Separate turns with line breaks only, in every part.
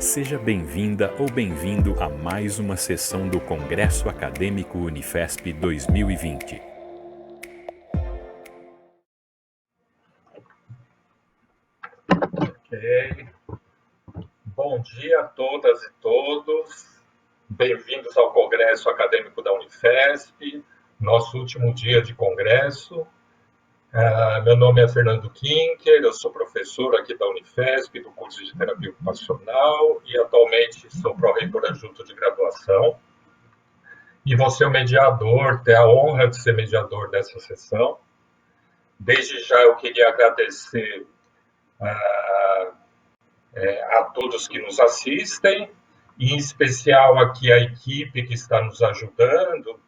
Seja bem-vinda ou bem-vindo a mais uma sessão do Congresso Acadêmico Unifesp 2020.
Ok. Bom dia a todas e todos. Bem-vindos ao Congresso Acadêmico da Unifesp, nosso último dia de congresso. Meu nome é Fernando Kinker, eu sou professor aqui da Unifesp, do curso de Terapia Ocupacional e atualmente sou pró-reitor adjunto de graduação. E vou ser o mediador, ter a honra de ser mediador dessa sessão. Desde já eu queria agradecer a todos que nos assistem, e em especial aqui a equipe que está nos ajudando,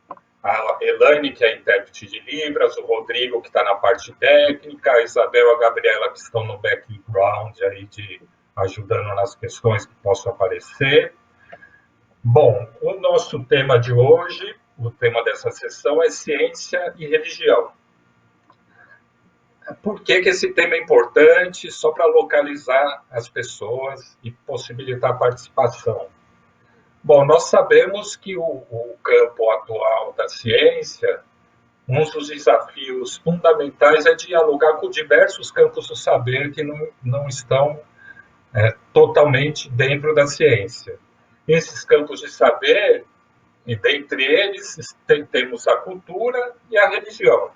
a Elaine, que é intérprete de Libras, o Rodrigo, que está na parte técnica, a Isabel e a Gabriela, que estão no background, aí ajudando nas questões que possam aparecer. Bom, o nosso tema de hoje, o tema dessa sessão é ciência e religião. Por que esse tema é importante? Só para localizar as pessoas e possibilitar a participação. Bom, nós sabemos que o campo atual da ciência, um dos desafios fundamentais é dialogar com diversos campos do saber que não estão totalmente dentro da ciência. Esses campos de saber, e dentre eles, temos a cultura e a religião.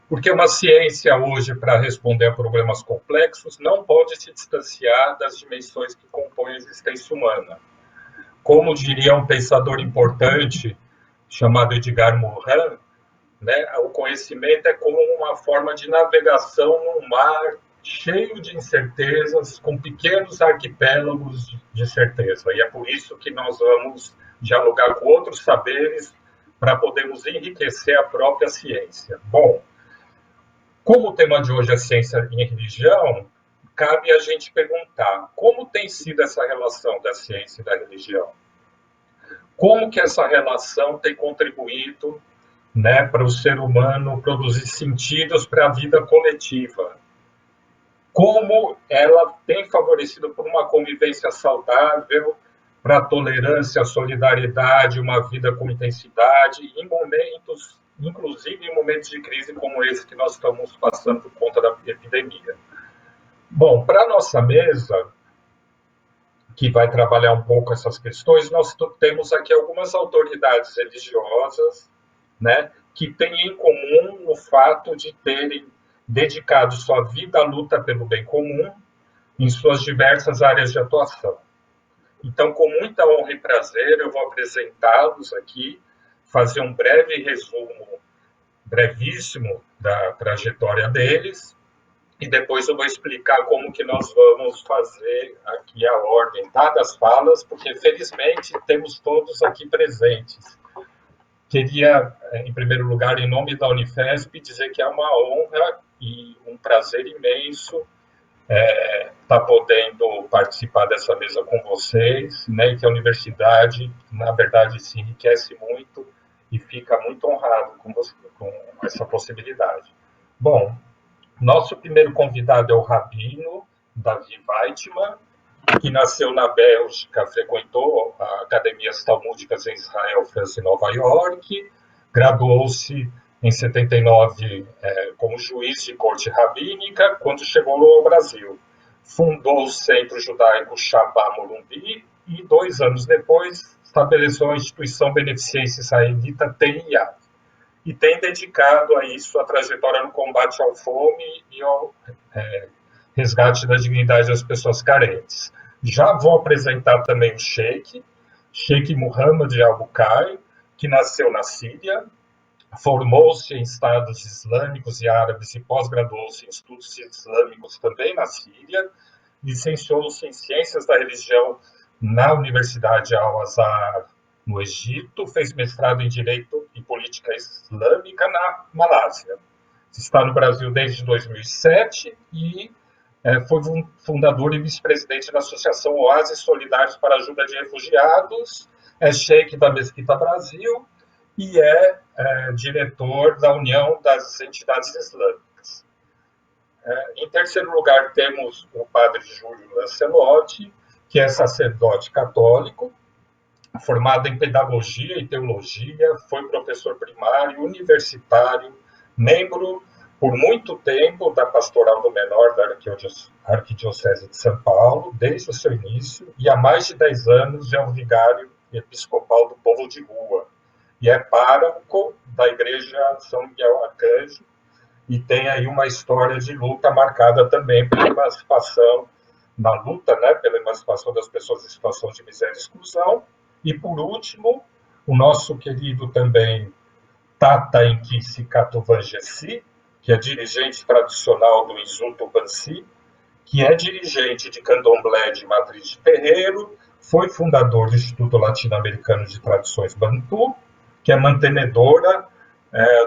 Porque uma ciência hoje, para responder a problemas complexos, não pode se distanciar das dimensões que compõem a existência humana. Como diria um pensador importante, chamado Edgar Morin, né, o conhecimento é como uma forma de navegação num mar cheio de incertezas, com pequenos arquipélagos de certeza. E é por isso que nós vamos dialogar com outros saberes para podermos enriquecer a própria ciência. Bom, como o tema de hoje é ciência e religião, cabe a gente perguntar como tem sido essa relação da ciência e da religião. Como que essa relação tem contribuído, né, para o ser humano produzir sentidos para a vida coletiva? Como ela tem favorecido por uma convivência saudável, para a tolerância, a solidariedade, uma vida com intensidade, em momentos, inclusive em momentos de crise como esse que nós estamos passando por conta da epidemia. Bom, para a nossa mesa, que vai trabalhar um pouco essas questões, nós temos aqui algumas autoridades religiosas, né, que têm em comum o fato de terem dedicado sua vida à luta pelo bem comum em suas diversas áreas de atuação. Então, com muita honra e prazer, eu vou apresentá-los aqui, fazer um breve resumo, brevíssimo, da trajetória deles, e depois eu vou explicar como que nós vamos fazer aqui a ordem, tá, das falas, porque, felizmente, temos todos aqui presentes. Queria, em primeiro lugar, em nome da Unifesp, dizer que é uma honra e um prazer imenso estar podendo participar dessa mesa com vocês, né, e que a universidade, na verdade, se enriquece muito e fica muito honrado com essa possibilidade. Bom, nosso primeiro convidado é o Rabino Davi Weitman, que nasceu na Bélgica, frequentou academias talmúdicas em Israel, França e Nova York, graduou-se em 79 como juiz de corte rabínica, quando chegou ao Brasil. Fundou o Centro Judaico Shabá Morumbi e, 2 anos depois, estabeleceu a instituição beneficência israelita TIA. E tem dedicado a isso a trajetória no combate à fome e ao resgate da dignidade das pessoas carentes. Já vou apresentar também o Sheikh Mohammed Al-Bukai, que nasceu na Síria, formou-se em Estados Islâmicos e Árabes e pós-graduou-se em estudos islâmicos também na Síria, licenciou-se em Ciências da Religião na Universidade Al-Azhar, no Egito, fez mestrado em Direito e Política Islâmica na Malásia. Está no Brasil desde 2007 e foi fundador e vice-presidente da Associação Oásis Solidários para a Ajuda de Refugiados, é sheik da Mesquita Brasil e é diretor da União das Entidades Islâmicas. Em terceiro lugar, temos o padre Júlio Lancelotti, que é sacerdote católico, formado em pedagogia e teologia, foi professor primário, universitário, membro por muito tempo da Pastoral do Menor da Arquidiocese de São Paulo, desde o seu início, e há mais de 10 anos é o vigário episcopal do Povo de Rua, e é pároco da Igreja São Miguel Arcanjo, e tem aí uma história de luta marcada também pela emancipação, na luta, né, pela emancipação das pessoas em situação de miséria e exclusão. E, por último, o nosso querido também Tata Enkice Katovangessi, que é dirigente tradicional do Insulto Bansi, que é dirigente de Candomblé de Matriz de Terreiro, foi fundador do Instituto Latino-Americano de Tradições Bantu, que é mantenedora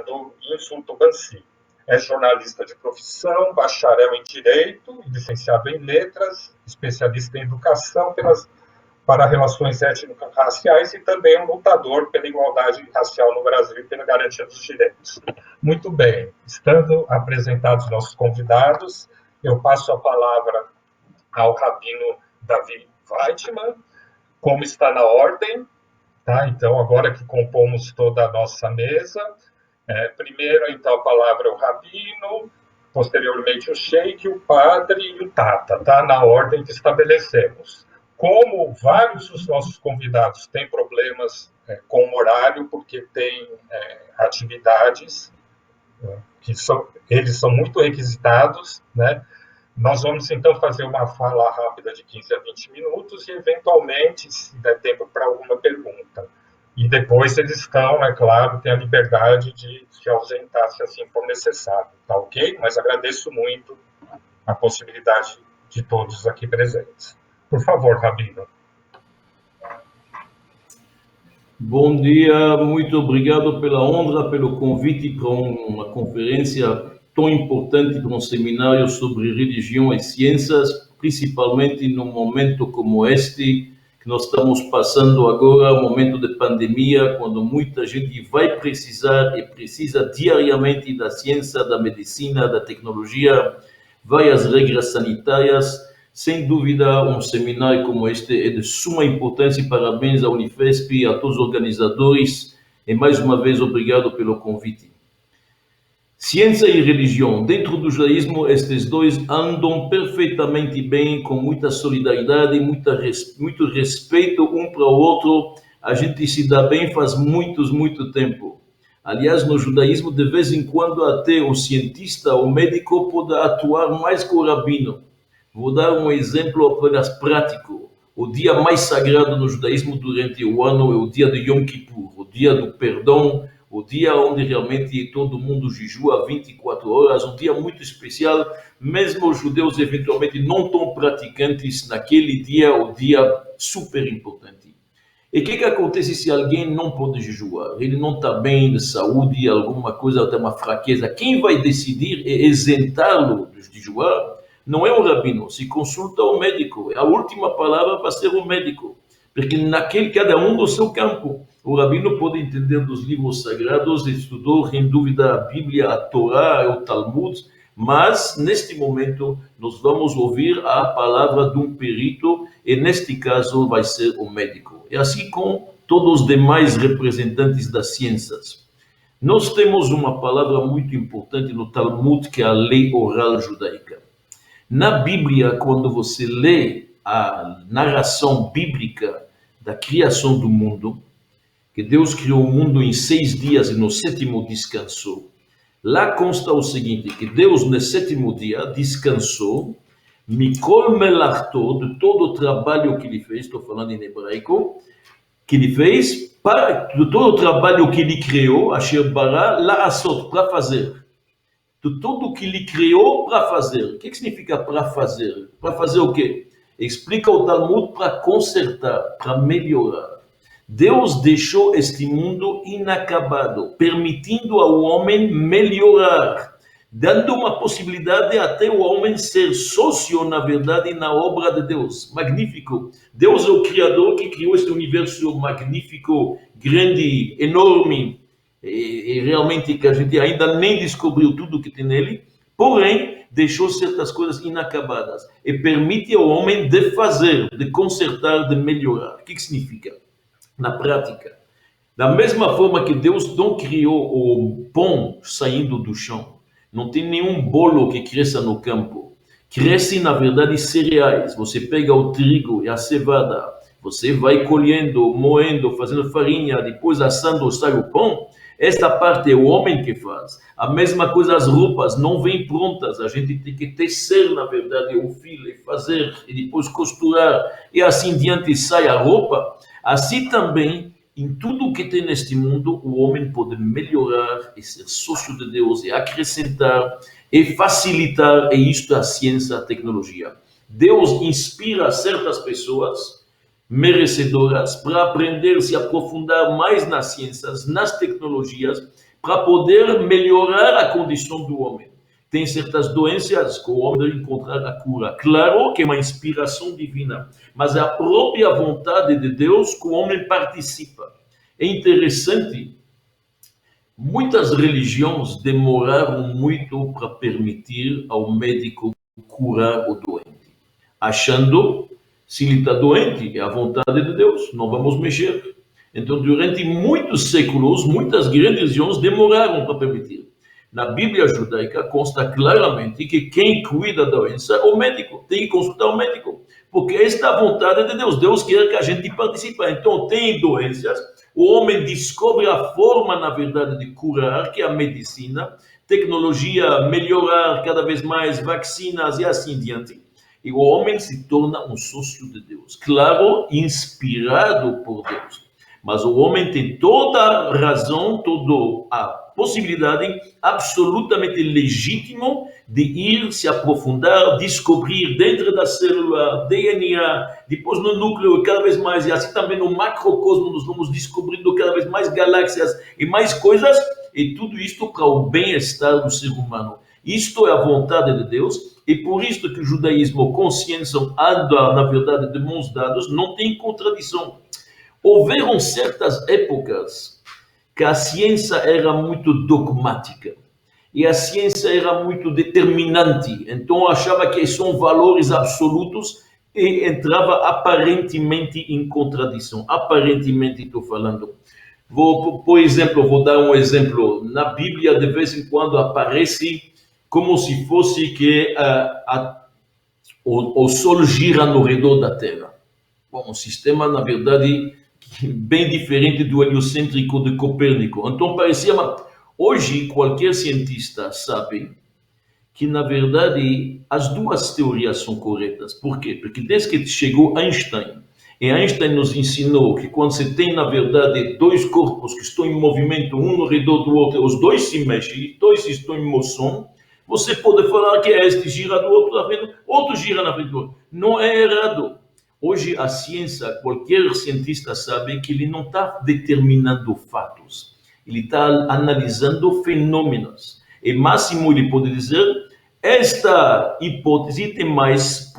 do Insulto Bansi. É jornalista de profissão, bacharel em Direito, licenciado em Letras, especialista em Educação para relações étnico-raciais e também um lutador pela igualdade racial no Brasil e pela garantia dos direitos. Muito bem, estando apresentados nossos convidados, eu passo a palavra ao Rabino Davi Weitman, como está na ordem, tá? Então, agora que compomos toda a nossa mesa, primeiro, então, a palavra ao Rabino, posteriormente o Sheik, o Padre e o Tata, tá? Na ordem que estabelecemos. Como vários dos nossos convidados têm problemas com o horário, porque têm atividades que eles são muito requisitados, né? Nós vamos, então, fazer uma fala rápida de 15 a 20 minutos e, eventualmente, se der tempo para alguma pergunta. E depois eles estão, é claro, têm a liberdade de se ausentar se assim for necessário, tá ok? Mas agradeço muito a possibilidade de todos aqui presentes. Por favor, Rabino.
Bom dia, muito obrigado pela honra, pelo convite para uma conferência tão importante, para um seminário sobre religião e ciências, principalmente num momento como este, que nós estamos passando agora, um momento de pandemia, quando muita gente vai precisar e precisa diariamente da ciência, da medicina, da tecnologia, várias regras sanitárias. Sem dúvida, um seminário como este é de suma importância e parabéns à Unifesp e a todos os organizadores. E mais uma vez, obrigado pelo convite. Ciência e religião. Dentro do judaísmo, estes dois andam perfeitamente bem, com muita solidariedade, muito respeito um para o outro. A gente se dá bem faz muito tempo. Aliás, no judaísmo, de vez em quando, até o cientista, o médico, pode atuar mais que o rabino. Vou dar um exemplo apenas prático. O dia mais sagrado no judaísmo durante o ano é o dia de Yom Kippur, o dia do perdão, o dia onde realmente todo mundo jejua 24 horas, um dia muito especial, mesmo os judeus eventualmente não tão praticantes naquele dia, o dia super importante. E o que acontece se alguém não pode jejuar? Ele não está bem de saúde, alguma coisa, tem uma fraqueza. Quem vai decidir é isentá-lo de jejuar? Não é o rabino, se consulta o médico. A última palavra vai ser o médico, porque cada um do seu campo. O rabino pode entender dos livros sagrados, estudou, sem dúvida, a Bíblia, a Torá, o Talmud, mas neste momento nós vamos ouvir a palavra de um perito, e neste caso vai ser o médico. E assim com todos os demais representantes das ciências. Nós temos uma palavra muito importante no Talmud, que é a lei oral judaica. Na Bíblia, quando você lê a narração bíblica da criação do mundo, que Deus criou o mundo em 6 dias e no 7º descansou, lá consta o seguinte, que Deus no 7º dia descansou, mikol melachto, de todo o trabalho que ele fez, estou falando em hebraico, que ele fez, de todo o trabalho que ele criou, asher bara la'asot, para fazer. De tudo o que ele criou para fazer. O que significa para fazer? Para fazer o quê? Explica o Talmud para consertar, para melhorar. Deus deixou este mundo inacabado, permitindo ao homem melhorar, dando uma possibilidade até o homem ser sócio, na verdade, na obra de Deus. Magnífico. Deus é o Criador que criou este universo magnífico, grande, enorme, e realmente que a gente ainda nem descobriu tudo que tem nele. porém deixou certas coisas inacabadas e permite ao homem de fazer, de consertar, de melhorar. O que significa? Na prática, da mesma forma que Deus não criou o pão saindo do chão, não tem nenhum bolo que cresça no campo. Crescem, na verdade, cereais. Você pega o trigo e a cevada, você vai colhendo, moendo, fazendo farinha, depois assando, sai o pão. Esta parte é o homem que faz. A mesma coisa as roupas, não vêm prontas. A gente tem que tecer, na verdade, o fio e fazer, e depois costurar, e assim diante sai a roupa. Assim também, em tudo que tem neste mundo, o homem pode melhorar e ser sócio de Deus, e acrescentar, e facilitar, e isto é a ciência, a tecnologia. Deus inspira certas pessoas merecedoras para aprender, se aprofundar mais nas ciências, nas tecnologias, para poder melhorar a condição do homem. Tem certas doenças que o homem deve encontrar a cura. Claro que é uma inspiração divina, mas é a própria vontade de Deus que o homem participa. É interessante, muitas religiões demoraram muito para permitir ao médico curar o doente, achando se ele está doente, é a vontade de Deus, não vamos mexer. Então, durante muitos séculos, muitas grandes religiões demoraram para permitir. Na Bíblia judaica consta claramente que quem cuida da doença é o médico, tem que consultar o médico, porque esta é a vontade de Deus. Deus quer que a gente participe. Então, tem doenças, o homem descobre a forma, na verdade, de curar, que é a medicina, tecnologia, melhorar cada vez mais, vacinas e assim diante. E o homem se torna um sócio de Deus. Claro, inspirado por Deus. Mas o homem tem toda a razão, toda a possibilidade absolutamente legítima de ir se aprofundar, descobrir dentro da célula, DNA, depois no núcleo cada vez mais, e assim também no macrocosmo nós vamos descobrindo cada vez mais galáxias e mais coisas, e tudo isto para o bem-estar do ser humano. Isto é a vontade de Deus, e por isso que o judaísmo, consciência, anda, na verdade, de mãos dadas, não tem contradição. Houveram certas épocas que a ciência era muito dogmática, e a ciência era muito determinante, então achava que são valores absolutos, e entrava aparentemente em contradição. Aparentemente estou falando. Por exemplo, vou dar um exemplo. Na Bíblia, de vez em quando, aparece como se fosse que o Sol gira no redor da Terra. Bom, um sistema, na verdade, bem diferente do heliocêntrico de Copérnico. Então, parecia... Hoje, qualquer cientista sabe que, na verdade, as duas teorias são corretas. Por quê? Porque desde que chegou Einstein, e Einstein nos ensinou que quando você tem, na verdade, dois corpos que estão em movimento, um no redor do outro, os dois se mexem, os dois estão em moção, você pode falar que este gira do outro, outro gira na frente do outro. Não é errado. Hoje a ciência, qualquer cientista sabe que ele não está determinando fatos. Ele está analisando fenômenos. E máximo ele pode dizer, esta hipótese tem mais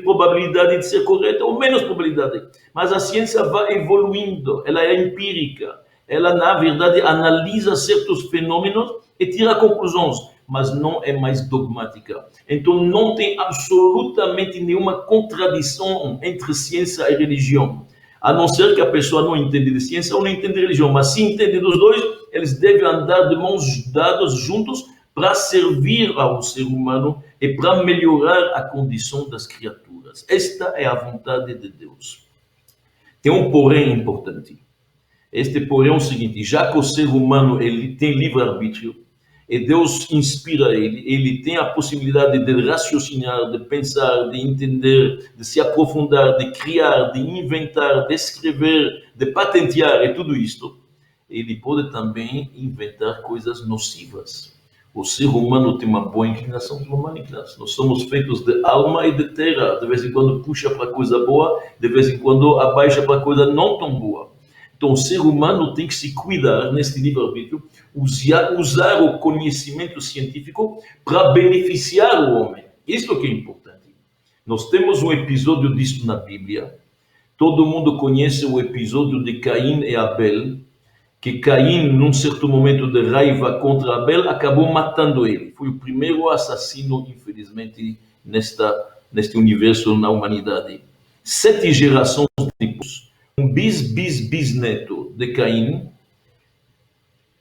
probabilidade de ser correta ou menos probabilidade. Mas a ciência vai evoluindo, ela é empírica. Ela, na verdade, analisa certos fenômenos e tira conclusões, mas não é mais dogmática. Então não tem absolutamente nenhuma contradição entre ciência e religião. A não ser que a pessoa não entende de ciência ou não entende de religião, mas se entende dos dois, eles devem andar de mãos dadas juntos para servir ao ser humano e para melhorar a condição das criaturas. Esta é a vontade de Deus. Tem um porém importante. Este porém é o seguinte, já que o ser humano ele tem livre-arbítrio, e Deus inspira ele tem a possibilidade de raciocinar, de pensar, de entender, de se aprofundar, de criar, de inventar, de escrever, de patentear e tudo isto. Ele pode também inventar coisas nocivas. O ser humano tem uma boa inclinação de humanidade. Nós somos feitos de alma e de terra. De vez em quando puxa para coisa boa, de vez em quando abaixa para coisa não tão boa. Então, o ser humano tem que se cuidar neste livre-arbítrio, usar o conhecimento científico para beneficiar o homem. Isso é o que é importante. Nós temos um episódio disso na Bíblia. Todo mundo conhece o episódio de Caim e Abel, que Caim, num certo momento de raiva contra Abel, acabou matando ele. Foi o primeiro assassino, infelizmente, neste universo, na humanidade. 7 gerações depois, um bisneto de Caim,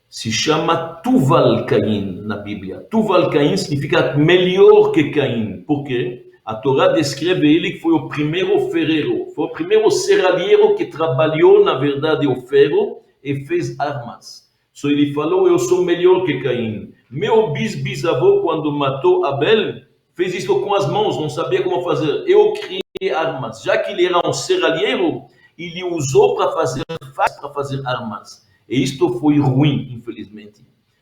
se chama Tuval-Caim na Bíblia. Tuval-Caim significa melhor que Caim. Por quê? A Torá descreve ele que foi o primeiro ferreiro, foi o primeiro serralheiro que trabalhou, na verdade, o ferro e fez armas. So ele falou, eu sou melhor que Caim. Meu bisavô, quando matou Abel, fez isso com as mãos, não sabia como fazer. Eu criei armas. Já que ele era um serralheiro, ele usou para fazer armas. E isto foi ruim, infelizmente.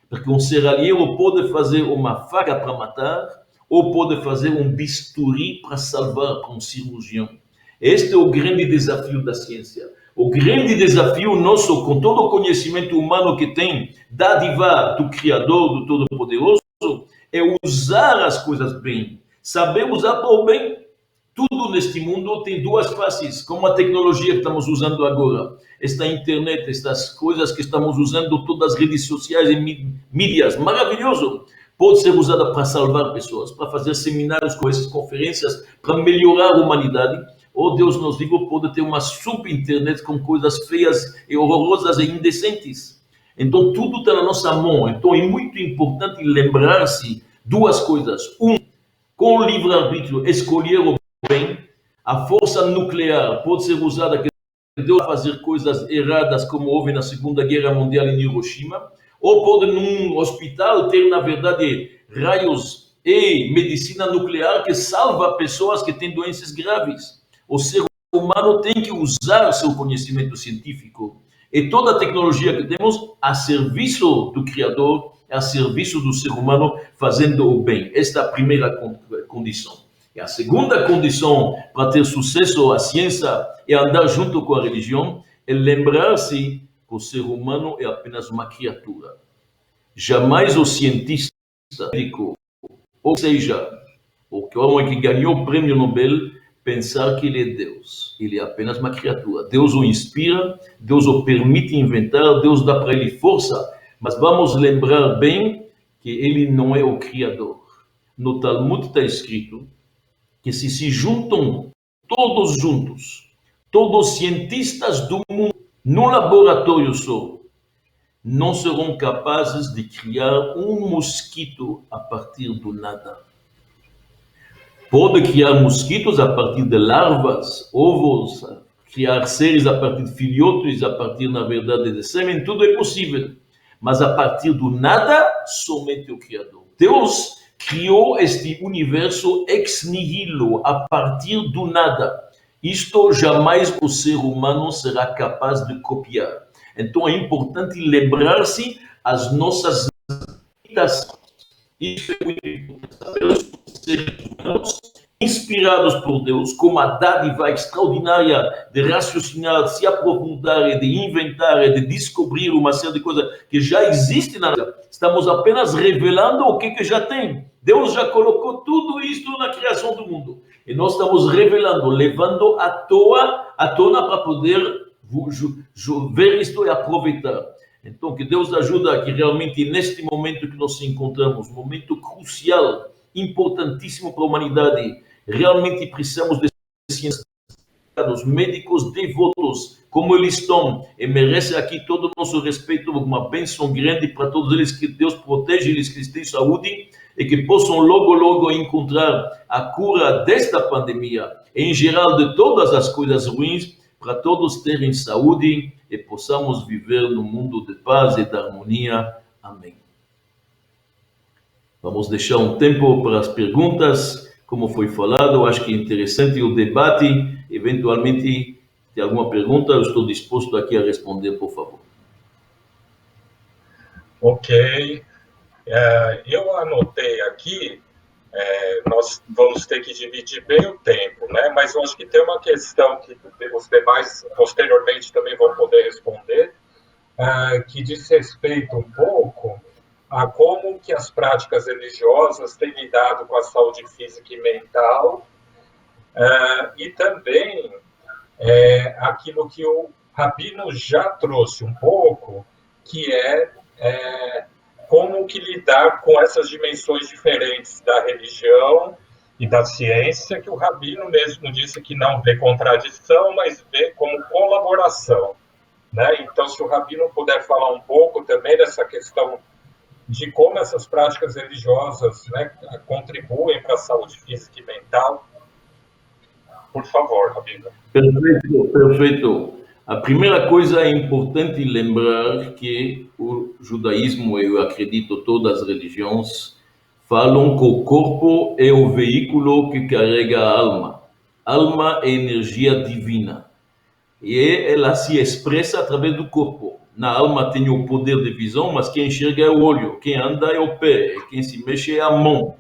Porque um serralheiro pode fazer uma faca para matar, ou pode fazer um bisturi para salvar, para um cirurgião. Este é o grande desafio da ciência. O grande desafio nosso, com todo o conhecimento humano que tem, dádiva do Criador, do Todo-Poderoso, é usar as coisas bem. Saber usar para o bem. Tudo neste mundo tem duas faces, como a tecnologia que estamos usando agora. Esta internet, estas coisas que estamos usando, todas as redes sociais e mídias, maravilhoso. Pode ser usada para salvar pessoas, para fazer seminários com essas conferências, para melhorar a humanidade. Ou Deus nos livre, pode ter uma sub-internet com coisas feias e horrorosas e indecentes. Então tudo está na nossa mão. Então é muito importante lembrar-se duas coisas. Com o livre-arbítrio, escolher o bem. A força nuclear pode ser usada para fazer coisas erradas, como houve na Segunda Guerra Mundial em Hiroshima. Ou pode, num hospital, ter, na verdade, raios e medicina nuclear que salva pessoas que têm doenças graves. O ser humano tem que usar seu conhecimento científico e toda a tecnologia que temos a serviço do Criador, a serviço do ser humano, fazendo o bem. Esta é a primeira condição. E a segunda condição para ter sucesso a ciência e andar junto com a religião é lembrar-se que o ser humano é apenas uma criatura. Jamais o cientista, ou seja, o homem que ganhou o prêmio Nobel, pensar que ele é Deus. Ele é apenas uma criatura. Deus o inspira, Deus o permite inventar, Deus dá para ele força, mas vamos lembrar bem que ele não é o Criador. No Talmud está escrito que se juntam todos juntos, todos os cientistas do mundo, no laboratório só, não serão capazes de criar um mosquito a partir do nada. Pode criar mosquitos a partir de larvas, ovos, criar seres a partir de filhotes, a partir, na verdade, de sêmen, tudo é possível. Mas a partir do nada, somente o Criador. Deus criou este universo ex nihilo, a partir do nada. Isto jamais o ser humano será capaz de copiar. Então é importante lembrar-se as nossas limitações. Isso é muito importante. Seres humanos inspirados por Deus, com uma dádiva extraordinária de raciocinar, de se aprofundar, de inventar, de descobrir uma série de coisas que já existem na vida. Estamos apenas revelando o que já tem. Deus já colocou tudo isso na criação do mundo. E nós estamos revelando, levando à tona para poder ver isto e aproveitar. Então, que Deus ajude que realmente neste momento que nós nos encontramos, momento crucial, importantíssimo para a humanidade, realmente precisamos de ciência, dos médicos devotos, como eles estão, e merece aqui todo o nosso respeito, uma bênção grande para todos eles, que Deus proteja eles, que eles tenham saúde, e que possam logo encontrar a cura desta pandemia, em geral de todas as coisas ruins, para todos terem saúde e possamos viver num mundo de paz e de harmonia. Amém. Vamos deixar um tempo para as perguntas, como foi falado, eu acho que é interessante o debate, eventualmente, se tem alguma pergunta, eu estou disposto aqui a responder, por favor.
Ok. Eu anotei aqui, nós vamos ter que dividir bem o tempo, né? Mas eu acho que tem uma questão que os demais, posteriormente, também vão poder responder, que diz respeito um pouco a como que as práticas religiosas têm lidado com a saúde física e mental, e também aquilo que o Rabino já trouxe um pouco, que como que lidar com essas dimensões diferentes da religião e da ciência, que o Rabino mesmo disse que não vê contradição, mas vê como colaboração. Né? Então, se o Rabino puder falar um pouco também dessa questão de como essas práticas religiosas, né, contribuem para a saúde física e mental, por favor, Rabino.
Perfeito, perfeito. A primeira coisa é importante lembrar que o judaísmo, eu acredito todas as religiões, falam que o corpo é o veículo que carrega a alma. Alma é energia divina. E ela se expressa através do corpo. Na alma tem o poder de visão, mas quem enxerga é o olho, quem anda é o pé, quem se mexe é a mão.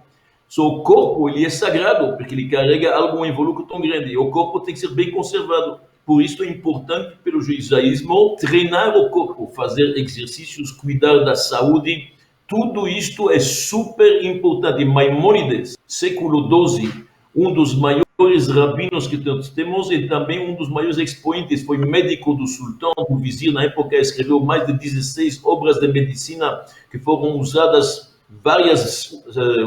O corpo ele é sagrado, porque ele carrega algo, um invólucro tão grande. E o corpo tem que ser bem conservado. Por isso é importante, pelo judaísmo, treinar o corpo, fazer exercícios, cuidar da saúde. Tudo isto é super importante. Maimônides, século XII, um dos maiores rabinos que nós temos e também um dos maiores expoentes, foi médico do sultão, do vizir, na época escreveu mais de 16 obras de medicina que foram usadas várias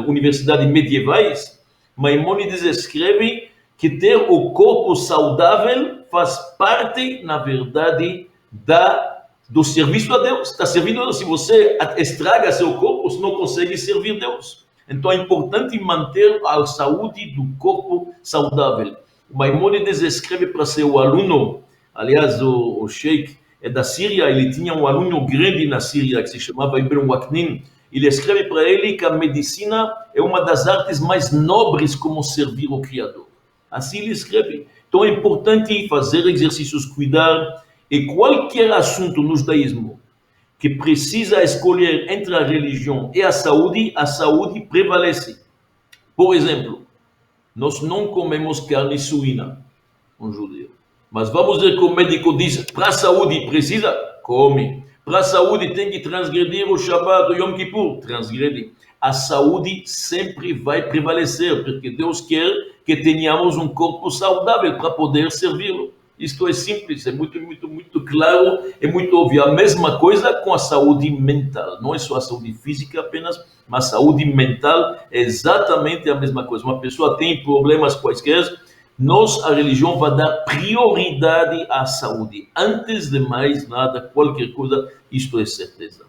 universidades medievais. Maimônides escreve que ter o corpo saudável faz parte, na verdade, do serviço a Deus. Está servindo a Deus. Se você estraga seu corpo, você não consegue servir Deus. Então é importante manter a saúde do corpo saudável. O Maimônides escreve para seu aluno, aliás, o Sheikh é da Síria, ele tinha um aluno grande na Síria que se chamava Ibn Waqnin. Ele escreve para ele que a medicina é uma das artes mais nobres como servir o Criador. Assim ele escreve. Então é importante fazer exercícios, cuidar, e qualquer assunto no judaísmo que precisa escolher entre a religião e a saúde prevalece. Por exemplo, nós não comemos carne suína, um judeu. Mas vamos ver que o médico diz, para a saúde precisa? Come. Para a saúde tem que transgredir o Shabbat, o Yom Kippur? Transgrede. A saúde sempre vai prevalecer, porque Deus quer que tenhamos um corpo saudável para poder servi-lo. Isto é simples, é muito claro, é muito óbvio. A mesma coisa com a saúde mental. Não é só a saúde física apenas, mas a saúde mental é exatamente a mesma coisa. Uma pessoa tem problemas quaisquer, a religião vai dar prioridade à saúde. Antes de mais nada, qualquer coisa, isto é certeza.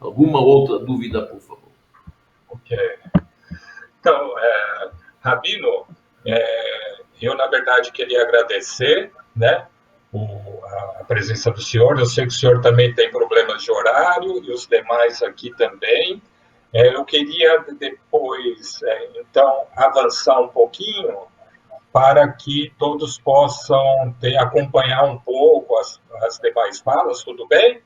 Alguma outra dúvida, por favor?
Ok. Então, Rabino, eu, na verdade, queria agradecer, né, a presença do senhor. Eu sei que o senhor também tem problemas de horário e os demais aqui também. Eu queria depois, então, avançar um pouquinho para que todos possam acompanhar um pouco as demais falas, tudo bem?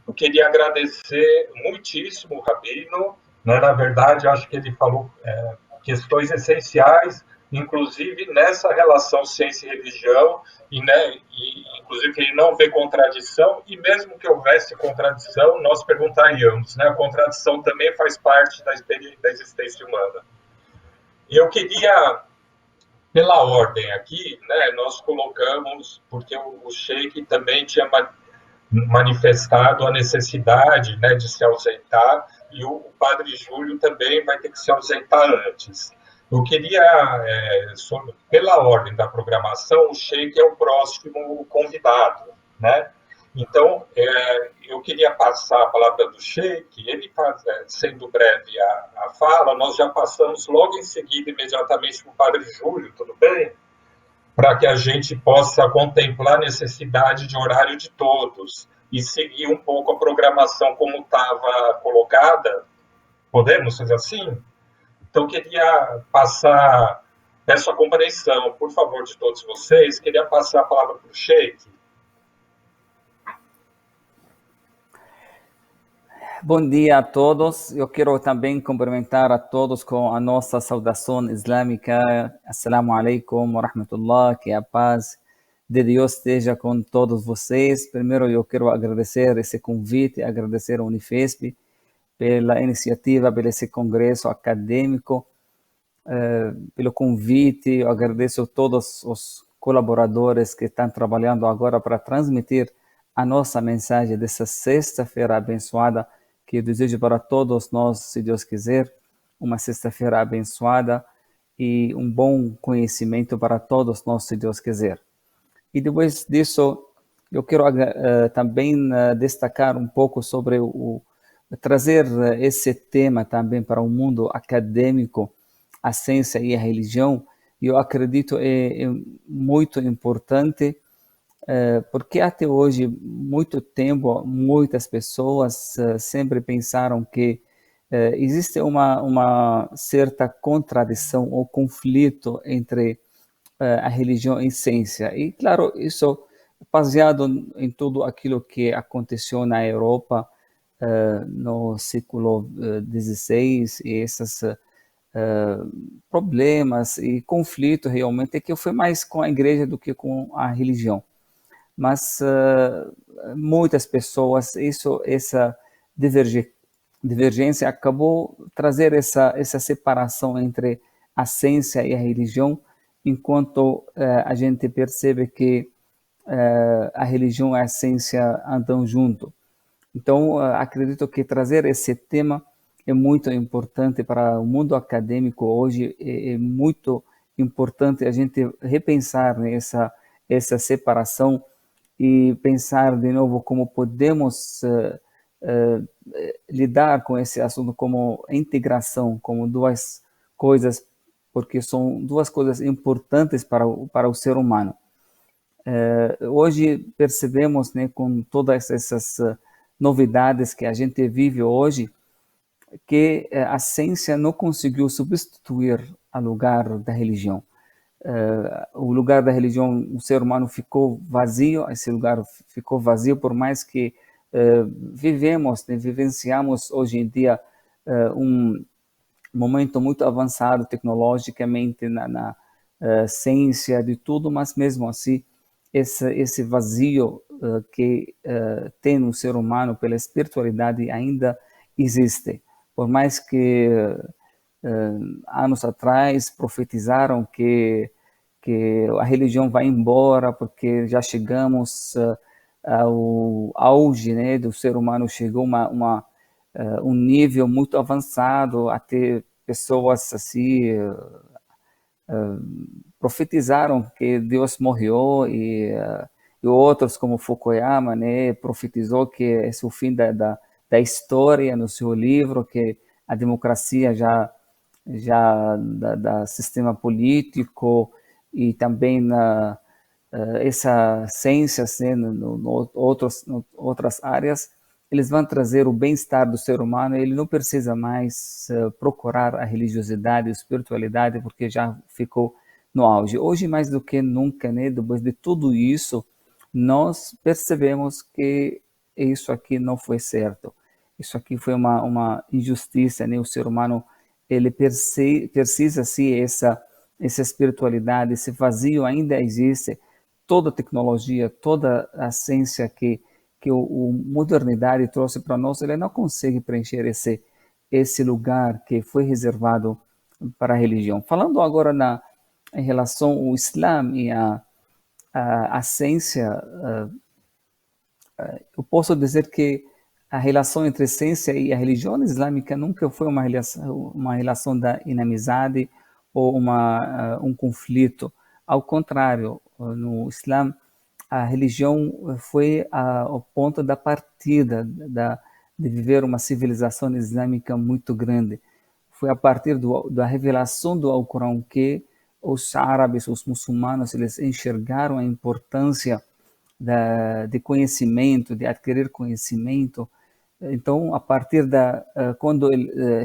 Eu queria agradecer muitíssimo o Rabino, né? Na verdade, acho que ele falou questões essenciais, inclusive nessa relação ciência e religião, inclusive que ele não vê contradição, e mesmo que houvesse contradição, nós perguntaríamos, né? A contradição também faz parte da existência humana. Eu queria, pela ordem aqui, né, nós colocamos, porque o Sheikh também tinha manifestado a necessidade, né, de se ausentar, e o Padre Júlio também vai ter que se ausentar antes. Eu queria, pela ordem da programação, o Sheikh é o próximo convidado, né? Então, eu queria passar a palavra do Sheikh, ele sendo breve a fala, nós já passamos logo em seguida, imediatamente, para o Padre Júlio, tudo bem? Para que a gente possa contemplar a necessidade de horário de todos e seguir um pouco a programação como estava colocada. Podemos fazer assim? Então, queria passar, peço a compreensão, por favor, de todos vocês, queria passar a palavra para o Sheikh.
Bom dia a todos. Eu quero também cumprimentar a todos com a nossa saudação islâmica. Assalamu alaikum wa rahmatullah. Que a paz de Deus esteja com todos vocês. Primeiro, eu quero agradecer esse convite, agradecer ao Unifesp pela iniciativa, pelo esse congresso acadêmico, pelo convite. Eu agradeço a todos os colaboradores que estão trabalhando agora para transmitir a nossa mensagem dessa sexta-feira abençoada, que eu desejo para todos nós, se Deus quiser, uma sexta-feira abençoada e um bom conhecimento para todos nós, se Deus quiser. E depois disso, eu quero também destacar um pouco sobre trazer esse tema também para o mundo acadêmico, a ciência e a religião. Eu acredito é muito importante, porque até hoje, muito tempo, muitas pessoas sempre pensaram que existe uma certa contradição ou conflito entre a religião e a ciência. E, claro, isso baseado em tudo aquilo que aconteceu na Europa no século XVI e esses problemas e conflito realmente, que foi mais com a igreja do que com a religião. Mas muitas pessoas, essa divergência acabou trazer essa separação entre a ciência e a religião, enquanto a gente percebe que a religião e a ciência andam junto. Então, acredito que trazer esse tema é muito importante para o mundo acadêmico hoje, é muito importante a gente repensar essa separação e pensar de novo como podemos lidar com esse assunto como integração, como duas coisas, porque são duas coisas importantes para o ser humano. Hoje percebemos, né, com todas essas novidades que a gente vive hoje, que a ciência não conseguiu substituir o lugar da religião. O lugar da religião, o ser humano ficou vazio, esse lugar ficou vazio, por mais que vivenciamos hoje em dia um momento muito avançado tecnologicamente na ciência de tudo, mas mesmo assim esse vazio que tem no ser humano pela espiritualidade ainda existe. Por mais que anos atrás profetizaram que a religião vai embora porque já chegamos ao auge, né, do ser humano, chegou um nível muito avançado, até pessoas assim profetizaram que Deus morreu e outros como Fukuyama, né, profetizou que esse é o fim da história no seu livro, que a democracia já da sistema político e também essa ciência, assim, outras áreas, eles vão trazer o bem-estar do ser humano. Ele não precisa mais procurar a religiosidade, a espiritualidade, porque já ficou no auge. Hoje, mais do que nunca, né, depois de tudo isso, nós percebemos que isso aqui não foi certo. Isso aqui foi uma injustiça, né? O ser humano, ele precisa, sim, essa espiritualidade, esse vazio ainda existe. Toda a tecnologia, toda a ciência que a modernidade trouxe para nós, ele não consegue preencher esse lugar que foi reservado para a religião. Falando agora em relação ao Islã e a ciência, eu posso dizer que a relação entre a ciência e a religião islâmica nunca foi uma relação da inimizade ou um conflito. Ao contrário, no Islã, a religião foi o ponto da partida de viver uma civilização islâmica muito grande. Foi a partir da revelação do Alcorão que os árabes, os muçulmanos, eles enxergaram a importância de conhecimento, de adquirir conhecimento. Então, a partir quando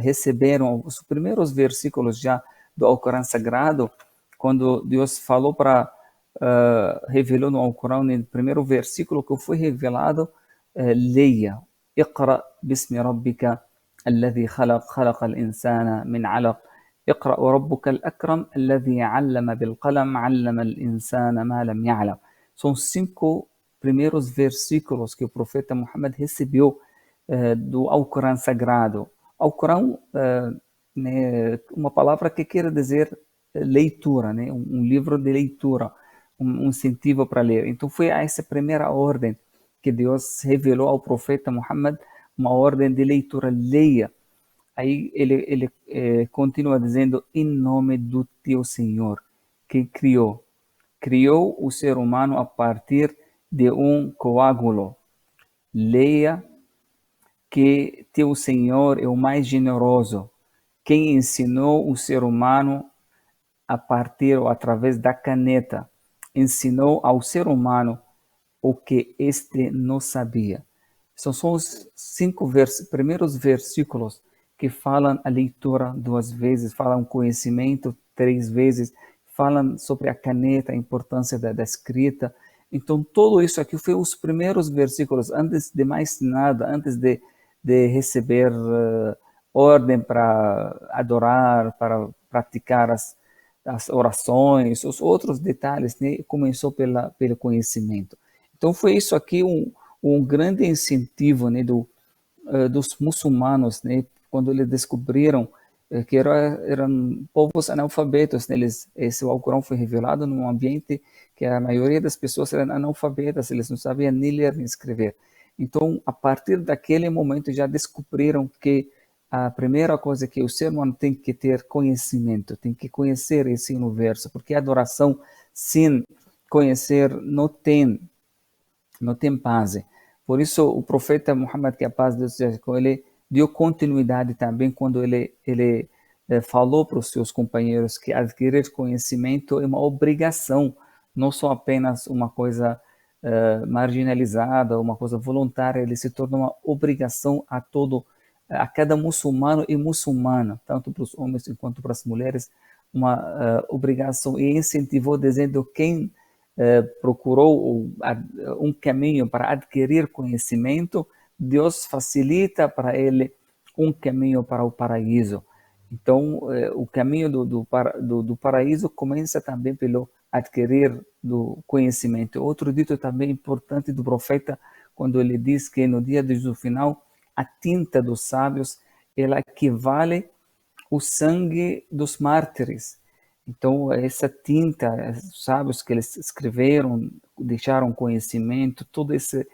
receberam os primeiros versículos já do Alcorão Sagrado, quando Deus falou revelou no Alcorão, no primeiro versículo que foi revelado, leia: Iqra bismi rabbika alladhi khalaqa al-insana min alaq. اقرأ وربك الأكرم الذي علم بالقلم علم الإنسان ما لم يعلم. São 5 primeiros versículos que o profeta Muhammad recebeu do Alcorão Sagrado. Alcorão, né, uma palavra que quer dizer leitura, né, um livro de leitura, um incentivo para ler. Então foi essa primeira ordem que Deus revelou ao profeta Muhammad uma ordem de leitura, leia. Aí ele continua dizendo, em nome do teu Senhor, que criou o ser humano a partir de um coágulo. Leia que teu Senhor é o mais generoso, quem ensinou o ser humano a partir ou através da caneta, ensinou ao ser humano o que este não sabia. São os 5 primeiros versículos que falam a leitura 2 vezes, falam conhecimento 3 vezes, falam sobre a caneta, a importância da escrita. Então, tudo isso aqui foi os primeiros versículos, antes de mais nada, antes de receber ordem para adorar, para praticar as orações, os outros detalhes, né? Começou pelo conhecimento. Então, foi isso aqui um grande incentivo, né, dos muçulmanos, né, quando eles descobriram que eram povos analfabetos. Né, esse Alcorão foi revelado num ambiente que a maioria das pessoas eram analfabetas, eles não sabiam nem ler nem escrever. Então, a partir daquele momento, já descobriram que a primeira coisa que o ser humano tem que ter conhecimento, tem que conhecer esse universo, porque a adoração sem conhecer não tem paz. Por isso, o profeta Muhammad, que a paz de Deus seja com ele, deu continuidade também quando ele falou para os seus companheiros que adquirir conhecimento é uma obrigação, não só apenas uma coisa marginalizada, uma coisa voluntária, ele se torna uma obrigação a cada muçulmano e muçulmana, tanto para os homens quanto para as mulheres, uma obrigação, e incentivou dizendo quem procurou um caminho para adquirir conhecimento, Deus facilita para ele um caminho para o paraíso. Então, o caminho do paraíso começa também pelo adquirir do conhecimento. Outro dito também importante do profeta, quando ele diz que no dia do juízo final, a tinta dos sábios, ela equivale ao sangue dos mártires. Então, essa tinta, os sábios que eles escreveram, deixaram conhecimento, todo esse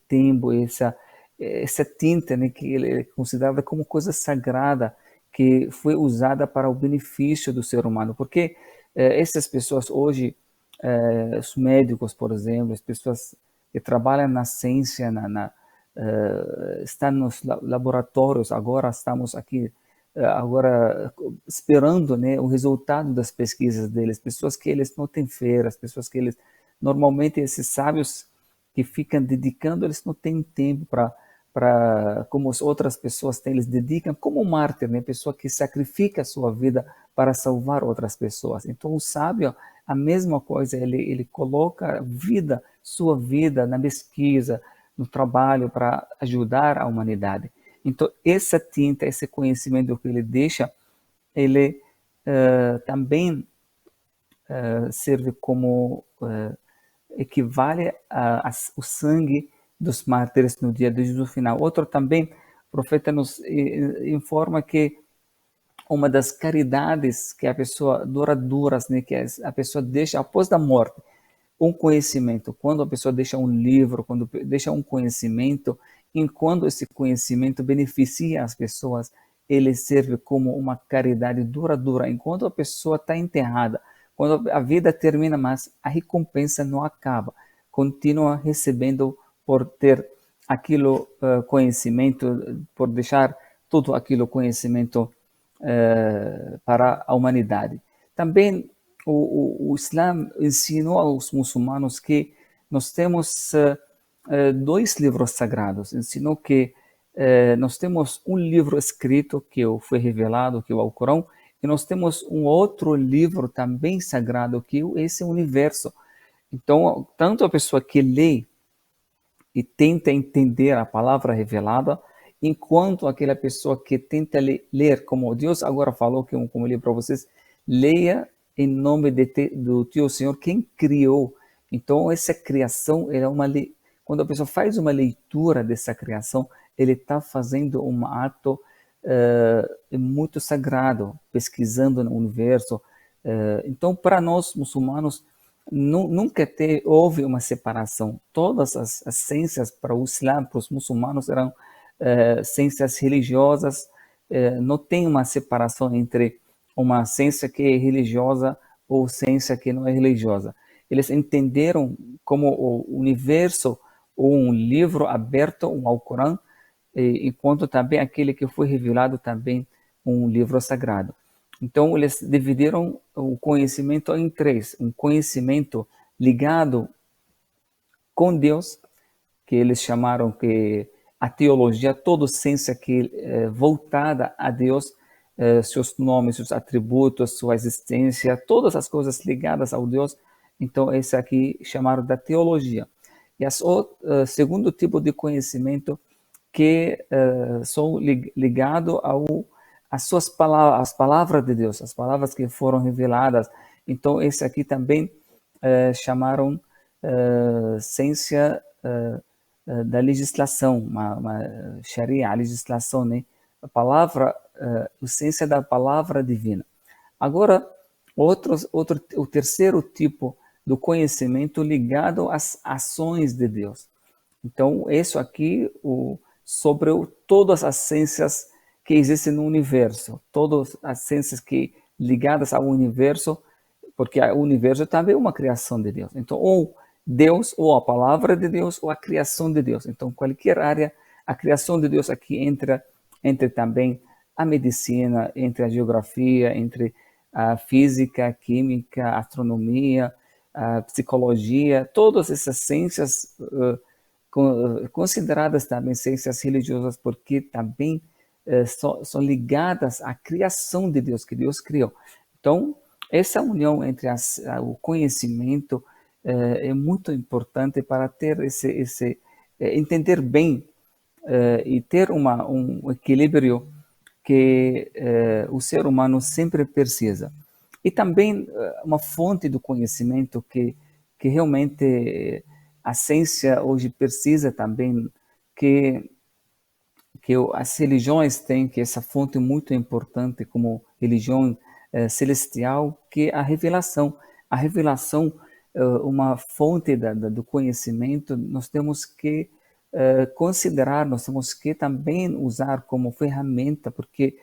tempo, essa tinta, né, que ele é considerada como coisa sagrada, que foi usada para o benefício do ser humano. Porque essas pessoas hoje, os médicos, por exemplo, as pessoas que trabalham na ciência, estão nos laboratórios, agora estamos aqui agora esperando, né, o resultado das pesquisas deles, pessoas que eles não têm feiras, pessoas que eles, normalmente esses sábios que ficam dedicando, eles não têm tempo para como as outras pessoas têm, eles dedicam como um mártir, né, pessoa que sacrifica a sua vida para salvar outras pessoas. Então o sábio, a mesma coisa, ele coloca sua vida na pesquisa, no trabalho para ajudar a humanidade. Então, essa tinta, esse conhecimento que ele deixa, ele também serve como equivale ao sangue dos mártires no dia do juízo final. Outro também, o profeta nos informa que uma das caridades que a pessoa duradouras, né, que a pessoa deixa após a morte, um conhecimento. Quando a pessoa deixa um livro, quando deixa um conhecimento, enquanto esse conhecimento beneficia as pessoas, ele serve como uma caridade duradoura. Enquanto a pessoa está enterrada, quando a vida termina, mas a recompensa não acaba, continua recebendo por ter aquilo conhecimento, por deixar todo aquilo conhecimento para a humanidade. Também o Islã ensinou aos muçulmanos que nós temos 2 livros sagrados. Ensinou que nós temos um livro escrito que foi revelado, que é o Alcorão, e nós temos um outro livro também sagrado, que é esse universo. Então, tanto a pessoa que lê e tenta entender a palavra revelada, enquanto aquela pessoa que tenta ler, como Deus agora falou, como eu li para vocês, leia em nome do teu Senhor, quem criou. Então, essa criação é quando a pessoa faz uma leitura dessa criação, ele está fazendo um ato muito sagrado, pesquisando no universo. Então, para nós muçulmanos, nunca houve uma separação. Todas as ciências para o Islã, para os muçulmanos, eram ciências religiosas. Não tem uma separação entre uma ciência que é religiosa ou ciência que não é religiosa. Eles entenderam como o universo ou um livro aberto, um Alcorão, enquanto também aquele que foi revelado também um livro sagrado. Então, eles dividiram o conhecimento em três: um conhecimento ligado com Deus, que eles chamaram que a teologia, toda ciência que voltada a Deus, seus nomes, seus atributos, sua existência, todas as coisas ligadas ao Deus. Então, esse aqui chamaram da teologia. E o segundo tipo de conhecimento que são ligados às suas palavras, as palavras de Deus, as palavras que foram reveladas. Então, esse aqui também chamaram ciência da legislação, uma sharia, a legislação, né? A palavra, a ciência da palavra divina. Agora, o terceiro tipo do conhecimento ligado às ações de Deus. Então, isso aqui sobre todas as ciências que existem no universo, todas as ciências que ligadas ao universo, porque o universo também é uma criação de Deus. Então, ou Deus, ou a palavra de Deus, ou a criação de Deus. Então, qualquer área, a criação de Deus aqui entra também a medicina, entre a geografia, entre a física, a química, a astronomia, a psicologia, todas essas ciências consideradas também ciências religiosas, porque também são ligadas à criação de Deus, que Deus criou. Então, essa união entre o conhecimento é muito importante para ter entender bem e ter um equilíbrio que o ser humano sempre precisa. E também uma fonte do conhecimento que realmente a ciência hoje precisa também, que as religiões têm, que essa fonte muito importante como religião celestial, que é a revelação. A revelação, uma fonte do conhecimento, nós temos que considerar, nós temos que também usar como ferramenta, porque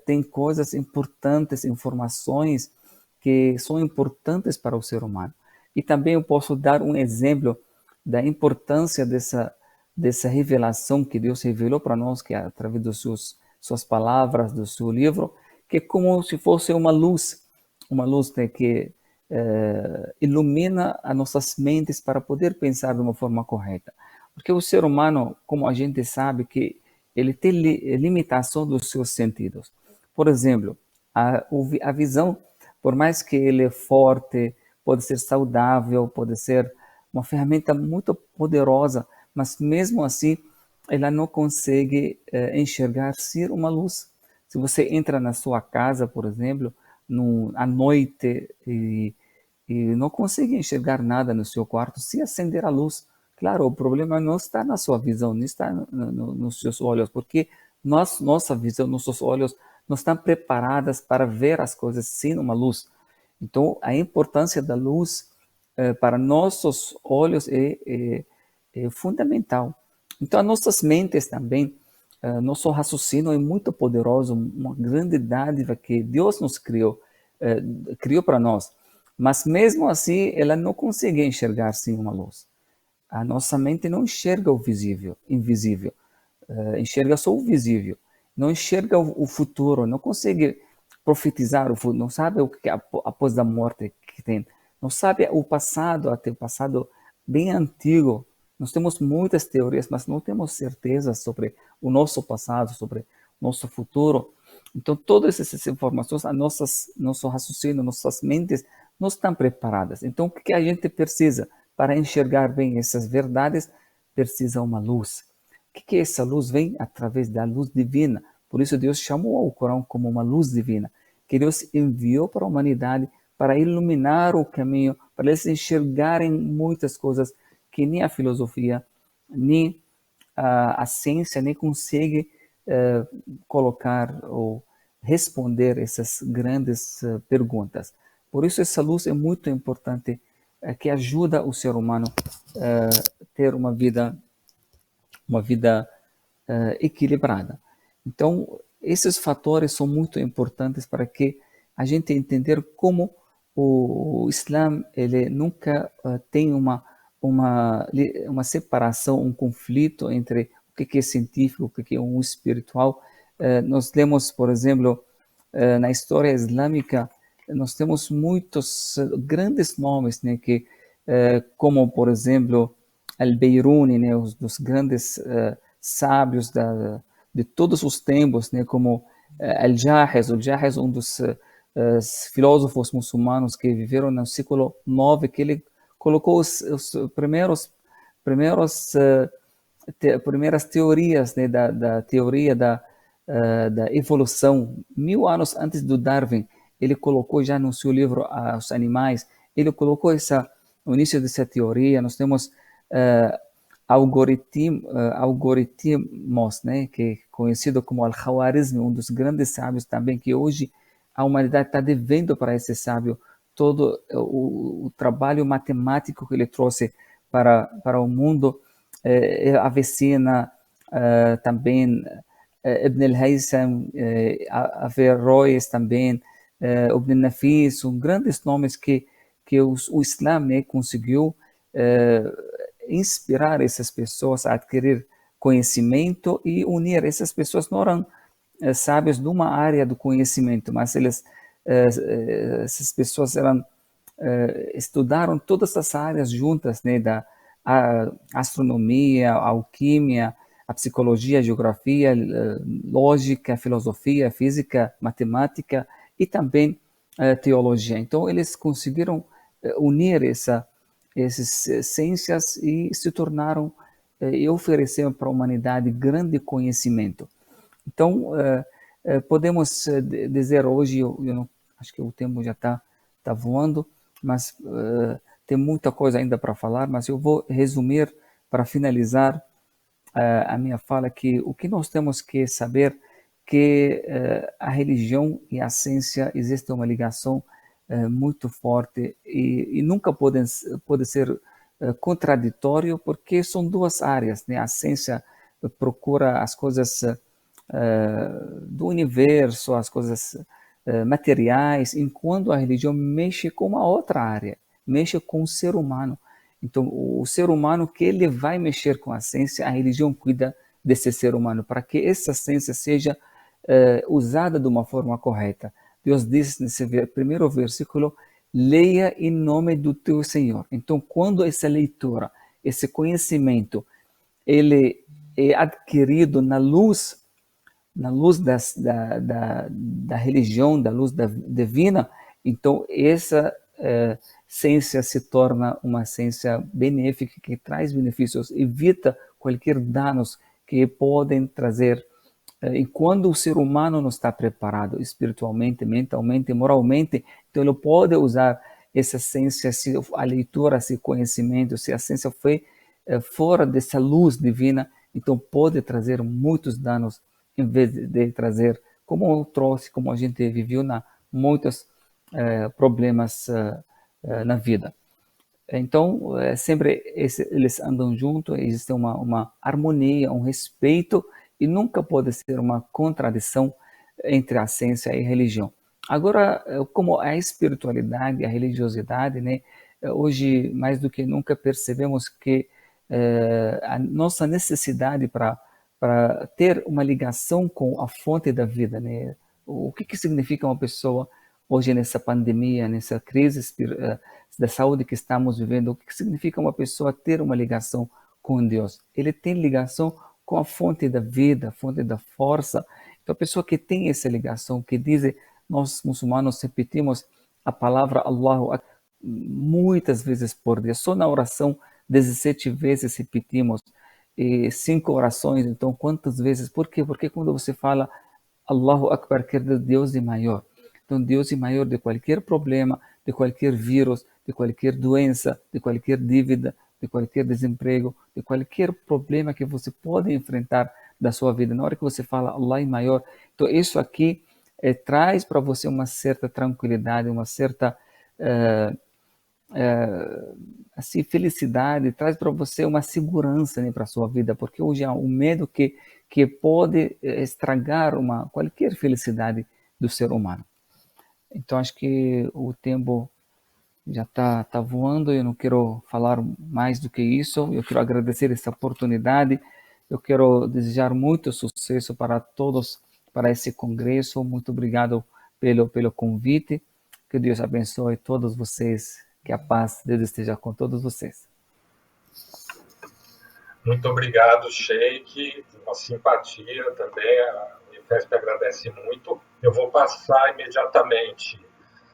tem coisas importantes, informações que são importantes para o ser humano. E também eu posso dar um exemplo da importância dessa revelação que Deus revelou para nós, que é através das suas palavras, do seu livro, que é como se fosse uma luz que ilumina as nossas mentes para poder pensar de uma forma correta. Porque o ser humano, como a gente sabe, que ele tem limitação dos seus sentidos. Por exemplo, a visão, por mais que ele é forte, pode ser saudável, pode ser uma ferramenta muito poderosa, mas mesmo assim ela não consegue enxergar ser uma luz. Se você entra na sua casa, por exemplo, à noite e não consegue enxergar nada no seu quarto se acender a luz. Claro, o problema não está na sua visão, não está nos seus olhos, porque nossa visão, nossos olhos não estão preparadas para ver as coisas sem uma luz. Então, a importância da luz para nossos olhos é fundamental. Então, as nossas mentes também, nosso raciocínio é muito poderoso, uma grande dádiva que Deus nos criou para nós. Mas mesmo assim, ela não consegue enxergar sem uma luz. A nossa mente não enxerga o invisível, enxerga só o visível. Não enxerga o futuro, não consegue profetizar o futuro, não sabe o que após a morte que tem. Não sabe o passado, até o passado bem antigo. Nós temos muitas teorias, mas não temos certeza sobre o nosso passado, sobre o nosso futuro. Então, todas essas informações, nosso raciocínio, nossas mentes não estão preparadas. Então, o que a gente precisa para enxergar bem essas verdades? Precisa uma luz. O que essa luz vem? Através da luz divina. Por isso, Deus chamou o Corão como uma luz divina, que Deus enviou para a humanidade para iluminar o caminho, para eles enxergarem muitas coisas que nem a filosofia, nem a ciência nem consegue colocar ou responder essas grandes perguntas. Por isso essa luz é muito importante, que ajuda o ser humano a ter uma vida equilibrada. Então, esses fatores são muito importantes para que a gente entender como o Islã ele nunca tem uma separação, um conflito entre o que é científico, o que é um espiritual. Nós lemos, por exemplo, na história islâmica, nós temos muitos grandes nomes, né, como, por exemplo, Al-Biruni, né, dos grandes sábios de todos os tempos, né, como Al-Jahiz. Al-Jahiz, um dos filósofos muçulmanos que viveram no século IX, que ele colocou os primeiras teorias, né, da teoria da evolução. 1000 anos antes do Darwin, ele colocou já no seu livro Os Animais, ele colocou o início dessa teoria. Nós temos algoritmos, né, que é conhecido como Al-Khawarizmi, um dos grandes sábios também, que hoje a humanidade está devendo para esse sábio todo o trabalho matemático que ele trouxe para o mundo. Avicena, também Ibn al-Haytham, Averroes também, Ibn Nafis, são grandes nomes que o Islã, né, conseguiu inspirar essas pessoas a adquirir conhecimento e unir. Essas pessoas não eram sábios de uma área do conhecimento, mas essas pessoas estudaram todas as áreas juntas, né, a astronomia, a alquimia, a psicologia, a geografia, lógica, filosofia, física, matemática e também teologia. Então, eles conseguiram unir essas ciências e se tornaram e ofereceram para a humanidade grande conhecimento. Então, podemos dizer hoje, eu não, acho que o tempo já está voando, mas tem muita coisa ainda para falar, mas eu vou resumir para finalizar a minha fala, que o que nós temos que saber que a religião e a ciência existe uma ligação muito forte e nunca pode ser contraditório, porque são duas áreas, né? A ciência procura as coisas do universo, as coisas materiais, enquanto a religião mexe com uma outra área, mexe com o ser humano. Então, o ser humano, que ele vai mexer com a ciência, a religião cuida desse ser humano, para que essa ciência seja usada de uma forma correta. Deus diz nesse primeiro versículo: leia em nome do teu Senhor. Então, quando essa leitura, esse conhecimento, ele é adquirido na luz da religião, da luz divina, então essa ciência se torna uma ciência benéfica, que traz benefícios, evita qualquer danos que podem trazer. Enquanto o ser humano não está preparado espiritualmente, mentalmente, moralmente, então ele pode usar essa ciência, se a leitura, se o conhecimento, se a ciência foi fora dessa luz divina, então pode trazer muitos danos, em vez de trazer, como eu trouxe, como a gente viveu muitos problemas na vida. Então, sempre eles andam juntos, existe uma harmonia, um respeito, e nunca pode ser uma contradição entre a ciência e a religião. Agora, como a espiritualidade, a religiosidade, né, hoje, mais do que nunca, percebemos que a nossa necessidade para ter uma ligação com a fonte da vida, né? O que significa uma pessoa hoje nessa pandemia, nessa crise da saúde que estamos vivendo? O que significa uma pessoa ter uma ligação com Deus? Ele tem ligação com a fonte da vida, a fonte da força. Então, a pessoa que tem essa ligação, que diz, nós muçulmanos repetimos a palavra Allahu Akbar muitas vezes por dia, só na oração 17 vezes repetimos, 5 orações. Então, quantas vezes? Por quê? Porque quando você fala Allahu Akbar, quer dizer Deus é maior. Então, Deus é maior de qualquer problema, de qualquer vírus, de qualquer doença, de qualquer dívida, de qualquer desemprego, de qualquer problema que você pode enfrentar da sua vida. Na hora que você fala Allah é maior, então isso aqui traz para você uma certa tranquilidade, uma certa assim, felicidade, traz para você uma segurança, né, para a sua vida, porque hoje há um medo que pode estragar qualquer felicidade do ser humano. Então, acho que o tempo já tá voando, eu não quero falar mais do que isso, eu quero agradecer essa oportunidade, eu quero desejar muito sucesso para todos, para esse congresso, muito obrigado pelo convite, que Deus abençoe todos vocês, que a paz de Deus esteja com todos vocês.
Muito obrigado, Sheik, uma simpatia também, a Unifesp agradece muito. Eu vou passar imediatamente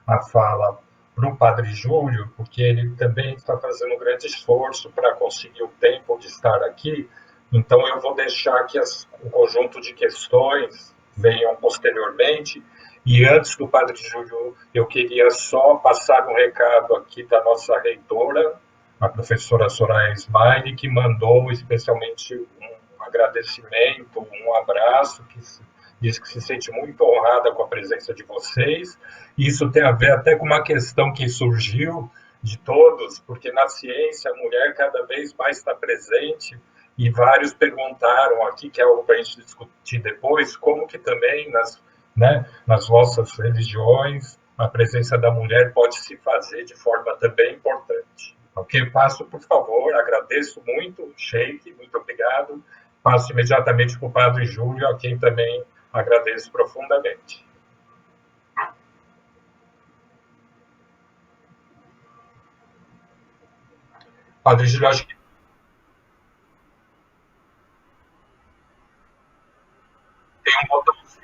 a fala para o Padre Júlio, porque ele também está fazendo um grande esforço para conseguir o tempo de estar aqui, então eu vou deixar que um conjunto de questões venham posteriormente, e antes do Padre Júlio, eu queria só passar um recado aqui da nossa reitora, a professora Soraya Ismaili, que mandou especialmente um agradecimento, um abraço, diz que se sente muito honrada com a presença de vocês. Isso tem a ver até com uma questão que surgiu de todos, porque na ciência a mulher cada vez mais está presente, e vários perguntaram aqui, que é algo para a gente discutir depois, como que também nas vossas religiões a presença da mulher pode se fazer de forma também importante. Ok? Passo, por favor, agradeço muito, Sheik, muito obrigado. Passo imediatamente para o Padre Júlio, a quem também agradeço profundamente. Padre Júlio, acho que tem um botãozinho.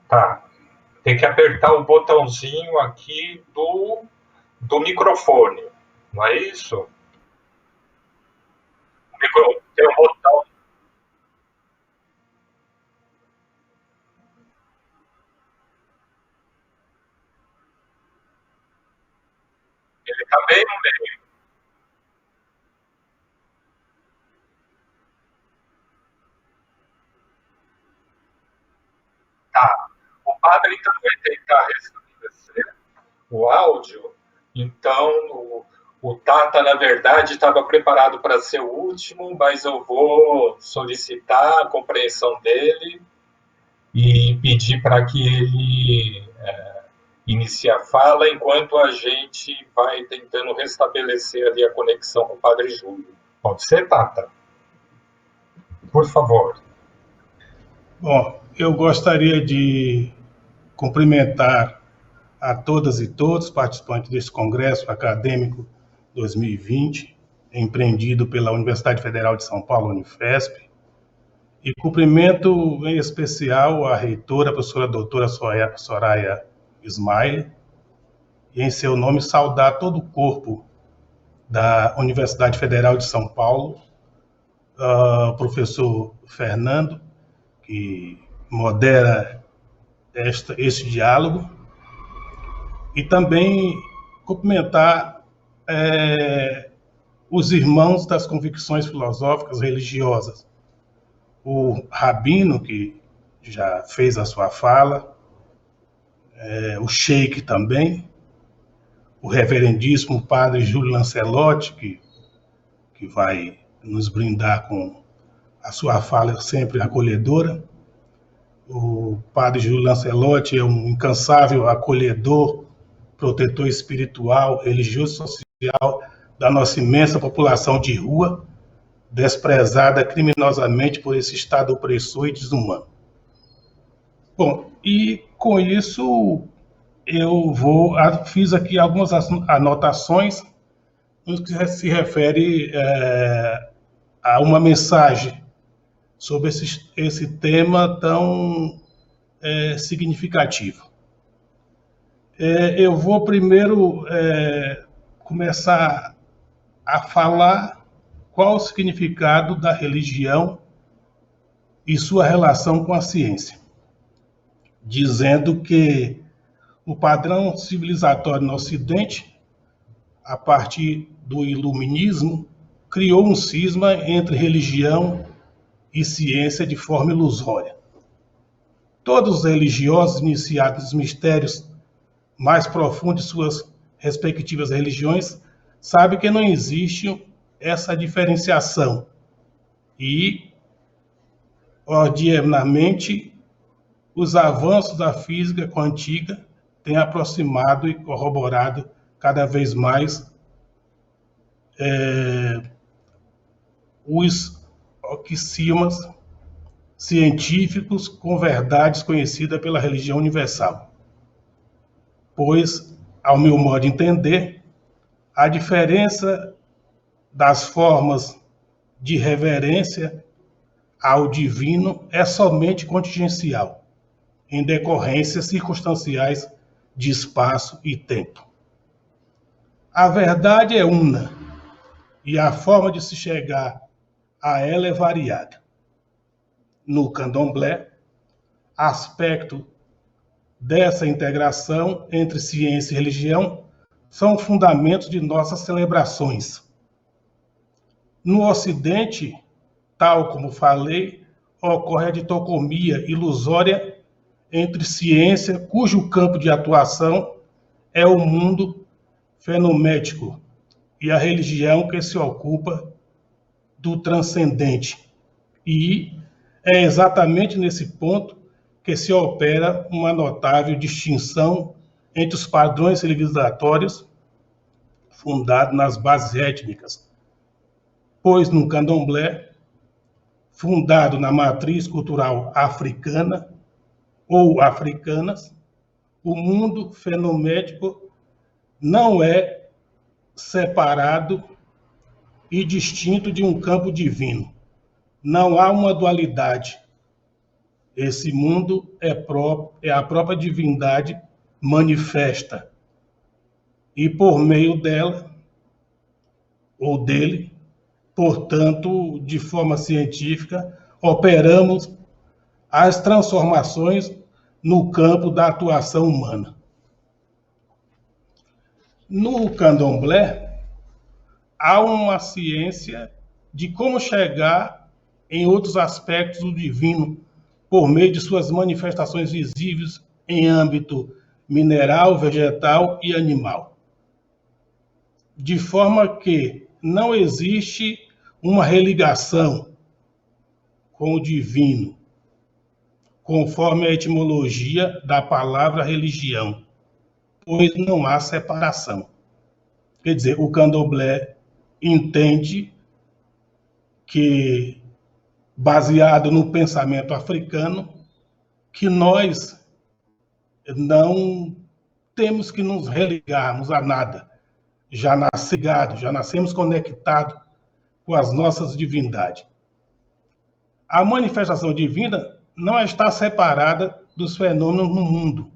Tá. Tem que apertar o botãozinho aqui do microfone, não é isso? Tem um botão. Ele está bem no meio. Tá. O padre então vai tentar restabelecer o áudio. Então, o Tata, na verdade, estava preparado para ser o último, mas eu vou solicitar a compreensão dele e pedir para que ele inicie a fala, enquanto a gente vai tentando restabelecer ali a conexão com o Padre Júlio. Pode ser, Tata? Por favor.
Bom, eu gostaria de cumprimentar a todas e todos participantes desse Congresso Acadêmico 2020, empreendido pela Universidade Federal de São Paulo, Unifesp, e cumprimento em especial a reitora, a professora doutora Soraya Ismaili, e em seu nome saudar todo o corpo da Universidade Federal de São Paulo, o professor Fernando, que modera este diálogo, e também cumprimentar os irmãos das convicções filosóficas religiosas, o Rabino, que já fez a sua fala, o Sheik também, o reverendíssimo Padre Júlio Lancelotti, que vai nos brindar com a sua fala sempre acolhedora. O Padre Júlio Lancelotti é um incansável acolhedor, protetor espiritual, religioso e social da nossa imensa população de rua, desprezada criminosamente por esse Estado opressor e desumano. Bom, e com isso eu fiz aqui algumas anotações no que se refere a uma mensagem sobre esse tema tão significativo. Eu vou primeiro começar a falar qual o significado da religião e sua relação com a ciência. dizendo que o padrão civilizatório no Ocidente, a partir do iluminismo, criou um cisma entre religião e ciência de forma ilusória. Todos os religiosos iniciados nos mistérios mais profundos de suas respectivas religiões sabem que não existe essa diferenciação e, ordinariamente, os avanços da física quântica têm aproximado e corroborado cada vez mais os axiomas científicos com verdades conhecidas pela religião universal. Pois, ao meu modo de entender, a diferença das formas de reverência ao divino é somente contingencial, em decorrências circunstanciais de espaço e tempo. A verdade é una, e a forma de se chegar a ela é variada. No candomblé, aspecto dessa integração entre ciência e religião são fundamentos de nossas celebrações. No Ocidente, tal como falei, ocorre a dicotomia ilusória entre ciência, cujo campo de atuação é o mundo fenométrico, e a religião que se ocupa do transcendente. E é exatamente nesse ponto que se opera uma notável distinção entre os padrões civilizatórios fundados nas bases étnicas, pois no candomblé, fundado na matriz cultural africana ou africanas, o mundo fenométrico não é separado e distinto de um campo divino. Não há uma dualidade. Esse mundo é a própria divindade manifesta. E por meio dela, ou dele, portanto, de forma científica, operamos as transformações no campo da atuação humana. No candomblé, há uma ciência de como chegar em outros aspectos do divino por meio de suas manifestações visíveis em âmbito mineral, vegetal e animal. De forma que não existe uma religação com o divino, conforme a etimologia da palavra religião, pois não há separação. Quer dizer, o candomblé entende que, baseado no pensamento africano, que nós não temos que nos religarmos a nada. Já nascemos conectados com as nossas divindades. A manifestação divina não está separada dos fenômenos no mundo.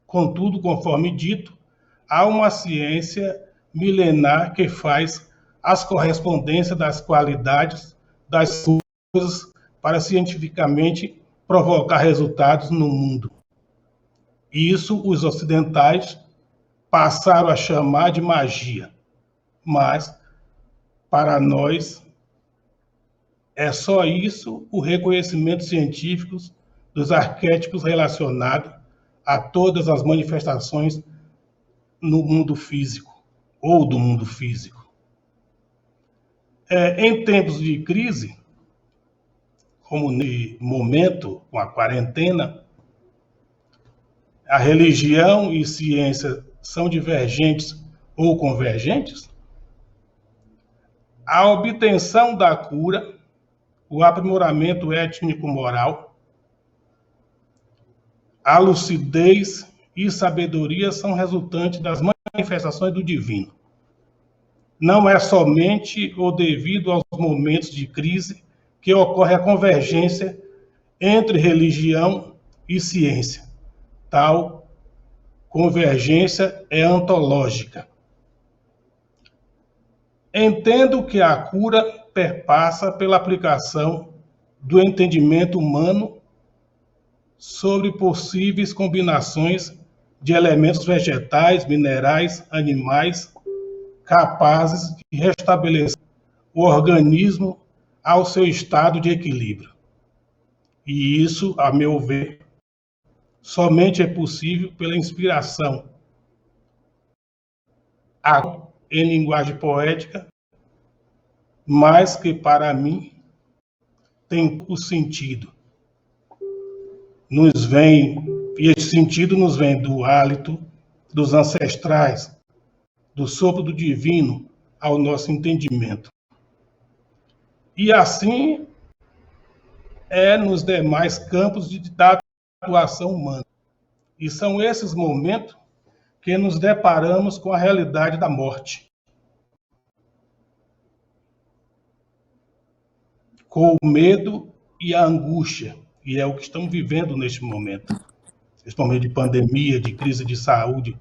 Contudo, conforme dito, há uma ciência milenar que faz as correspondências das qualidades das coisas para cientificamente provocar resultados no mundo. Isso os ocidentais passaram a chamar de magia, mas para nós é só isso o reconhecimento científico dos arquétipos relacionados a todas as manifestações no mundo físico ou do mundo físico. Em tempos de crise, como no momento com a quarentena, a religião e ciência são divergentes ou convergentes? A obtenção da cura, o aprimoramento étnico-moral, a lucidez e sabedoria são resultantes das manifestações do divino. Não é somente ou devido aos momentos de crise que ocorre a convergência entre religião e ciência. Tal convergência é ontológica. Entendo que a cura perpassa pela aplicação do entendimento humano sobre possíveis combinações de elementos vegetais, minerais, animais, capazes de restabelecer o organismo ao seu estado de equilíbrio. E isso, a meu ver, somente é possível pela inspiração em linguagem poética, mas que para mim tem o sentido. E esse sentido nos vem do hálito dos ancestrais, do sopro do divino ao nosso entendimento. E assim é nos demais campos da atuação humana. E são esses momentos que nos deparamos com a realidade da morte, com o medo e a angústia, e é o que estamos vivendo neste momento. Esse momento de pandemia, de crise de saúde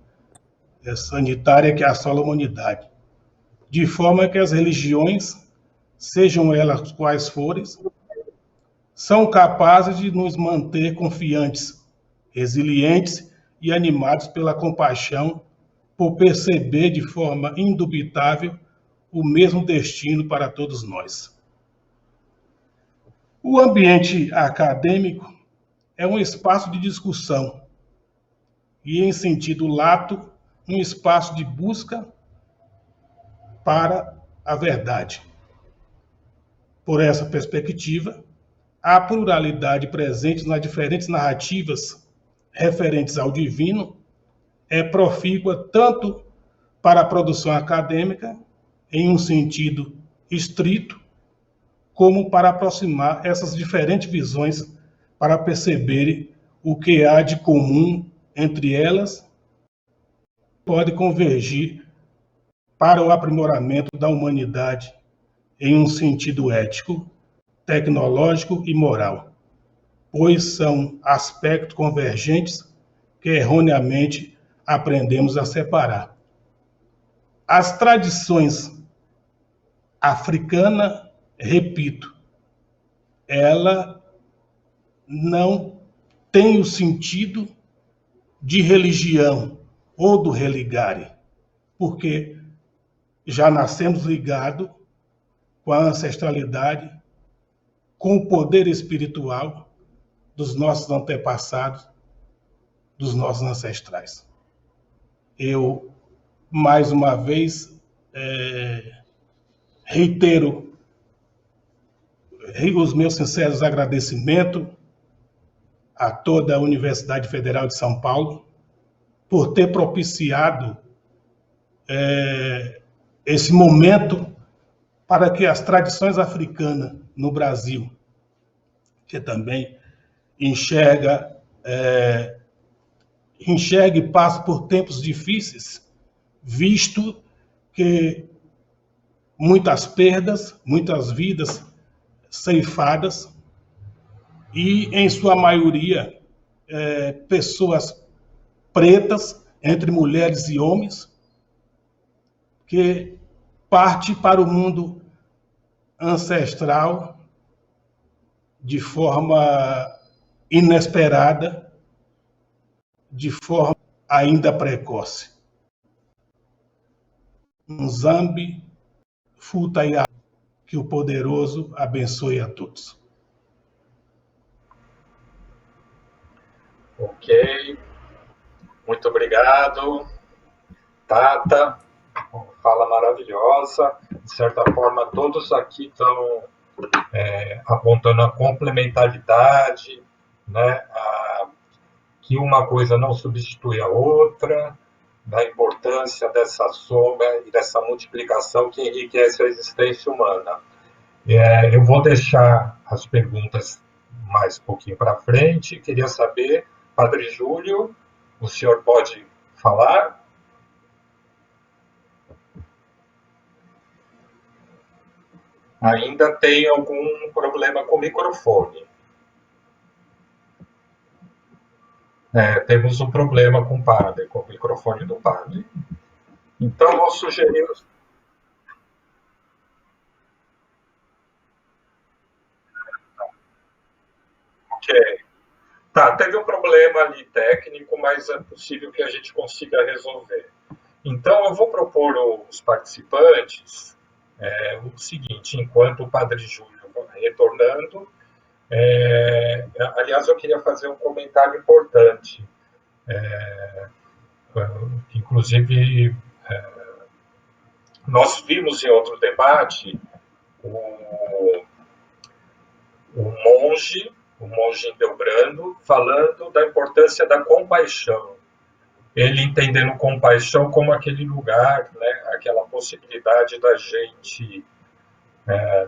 sanitária que assola a humanidade. De forma que as religiões, sejam elas quais forem, são capazes de nos manter confiantes, resilientes e animados pela compaixão, por perceber de forma indubitável o mesmo destino para todos nós. O ambiente acadêmico é um espaço de discussão e, em sentido lato, um espaço de busca para a verdade. Por essa perspectiva, a pluralidade presente nas diferentes narrativas referentes ao divino é profícua tanto para a produção acadêmica, em um sentido estrito, como para aproximar essas diferentes visões para perceberem o que há de comum entre elas, pode convergir para o aprimoramento da humanidade em um sentido ético, tecnológico e moral, pois são aspectos convergentes que erroneamente aprendemos a separar. As tradições africanas, repito, ela não tem o sentido de religião ou do religare, porque já nascemos ligados com a ancestralidade, com o poder espiritual dos nossos antepassados, dos nossos ancestrais. Eu, mais uma vez, reitero os meus sinceros agradecimentos a toda a Universidade Federal de São Paulo por ter propiciado esse momento para que as tradições africanas no Brasil, que também enxerga e passa por tempos difíceis, visto que muitas perdas, muitas vidas ceifadas e, em sua maioria, pessoas pretas, entre mulheres e homens, que parte para o mundo ancestral de forma inesperada, de forma ainda precoce. Nzambi Futaya, que o poderoso abençoe a todos.
Ok, muito obrigado, Tata, fala maravilhosa. De certa forma, todos aqui estão apontando a complementaridade, né? Que uma coisa não substitui a outra, da importância dessa soma e dessa multiplicação que enriquece a existência humana. Eu vou deixar as perguntas mais um pouquinho para frente. Queria saber, Padre Júlio, o senhor pode falar? Ainda tem algum problema com o microfone. Temos um problema com o padre, com o microfone do padre. Então, vou sugerir... Ok. Tá, teve um problema ali técnico, mas é possível que a gente consiga resolver. Então, eu vou propor aos participantes o seguinte, enquanto o Padre Júlio vai retornando, aliás, eu queria fazer um comentário importante, que inclusive nós vimos em outro debate o, o monge Hildebrando, falando da importância da compaixão. Ele entendendo compaixão como aquele lugar, né, aquela possibilidade da gente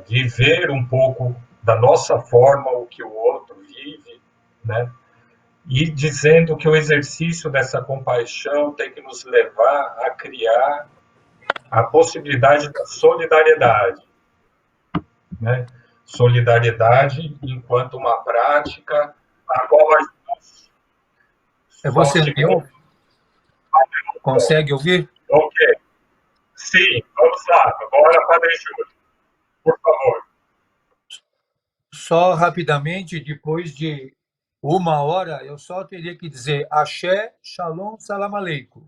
viver um pouco da nossa forma o que o outro vive, né? E dizendo que o exercício dessa compaixão tem que nos levar a criar a possibilidade da solidariedade, né? Solidariedade enquanto uma prática a qual nós...
Você me ouve? Consegue ouvir?
Ok. Sim, vamos lá. Agora, Padre Júlio, por favor.
Só rapidamente, depois de 1 hora, eu só teria que dizer Axé, Shalom, Salam Aleikum.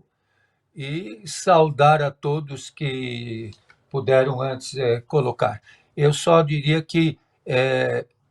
E saudar a todos que puderam antes colocar. Eu só diria que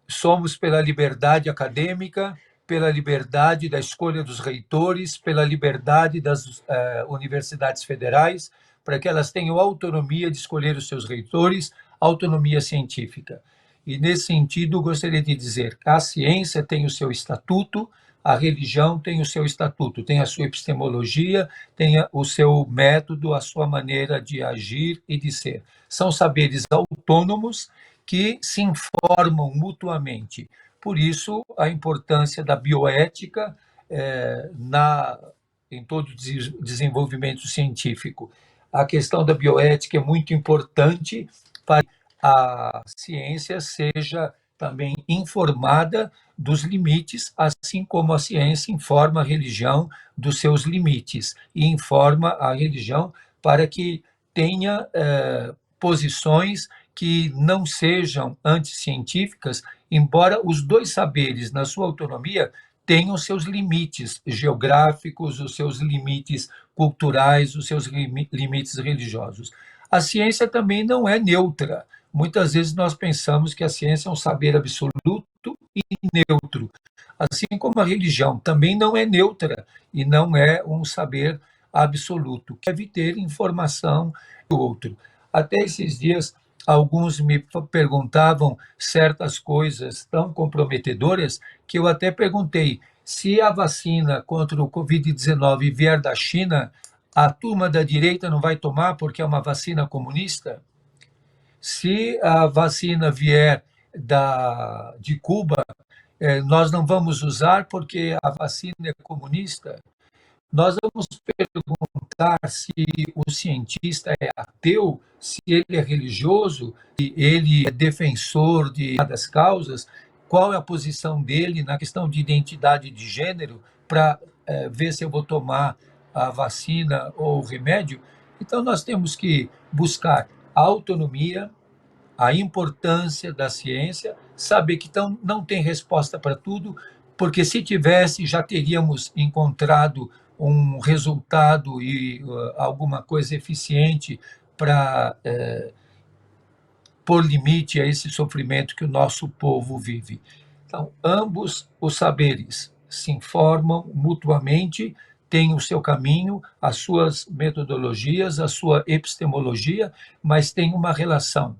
somos pela liberdade acadêmica, pela liberdade da escolha dos reitores, pela liberdade das universidades federais, para que elas tenham autonomia de escolher os seus reitores, autonomia científica. E, nesse sentido, gostaria de dizer que a ciência tem o seu estatuto, a religião tem o seu estatuto, tem a sua epistemologia, tem o seu método, a sua maneira de agir e de ser. São saberes autônomos que se informam mutuamente. Por isso, a importância da bioética em todo o desenvolvimento científico. A questão da bioética é muito importante para que a ciência seja também informada dos limites, assim como a ciência informa a religião dos seus limites e informa a religião para que tenha posições que não sejam anticientíficas, embora os dois saberes, na sua autonomia, tenham seus limites geográficos, os seus limites culturais, os seus limites religiosos. A ciência também não é neutra. Muitas vezes nós pensamos que a ciência é um saber absoluto e neutro, assim como a religião também não é neutra e não é um saber absoluto, que deve ter informação do outro. Até esses dias, alguns me perguntavam certas coisas tão comprometedoras que eu até perguntei se a vacina contra o Covid-19 vier da China, a turma da direita não vai tomar porque é uma vacina comunista? Se a vacina vier de Cuba, nós não vamos usar porque a vacina é comunista? Nós vamos perguntar se o cientista é ateu, se ele é religioso, se ele é defensor de das causas, qual é a posição dele na questão de identidade de gênero, para ver se eu vou tomar a vacina ou o remédio. Então, nós temos que buscar a autonomia, a importância da ciência, saber que não tem resposta para tudo, porque se tivesse, já teríamos encontrado um resultado e alguma coisa eficiente para pôr limite a esse sofrimento que o nosso povo vive. Então, ambos os saberes se informam mutuamente, têm o seu caminho, as suas metodologias, a sua epistemologia, mas tem uma relação.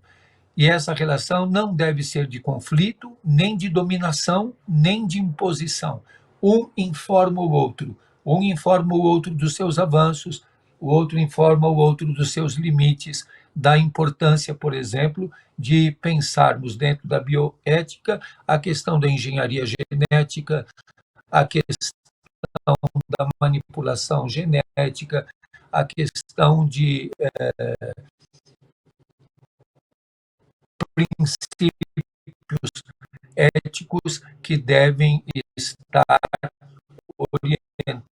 E essa relação não deve ser de conflito, nem de dominação, nem de imposição. Um informa o outro. Um informa o outro dos seus avanços, o outro informa o outro dos seus limites, da importância, por exemplo, de pensarmos dentro da bioética a questão da engenharia genética, a questão da manipulação genética, a questão de princípios éticos que devem estar orientando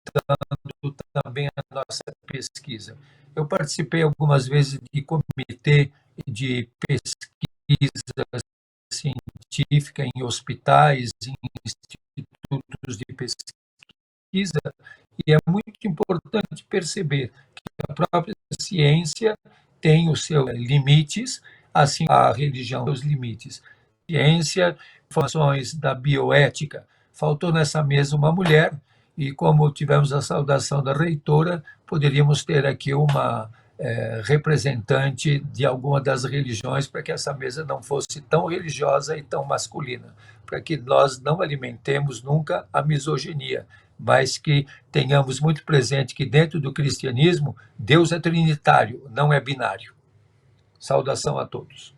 também a nossa pesquisa. Eu participei algumas vezes de comitê de pesquisa científica em hospitais, em institutos de pesquisa, e é muito importante perceber que a própria ciência tem os seus limites, assim a religião tem os limites. Ciência, informações da bioética. Faltou nessa mesa uma mulher, e como tivemos a saudação da reitora, poderíamos ter aqui uma representante de alguma das religiões, para que essa mesa não fosse tão religiosa e tão masculina, para que nós não alimentemos nunca a misoginia, mas que tenhamos muito presente que dentro do cristianismo, Deus é trinitário, não é binário. Saudação a todos.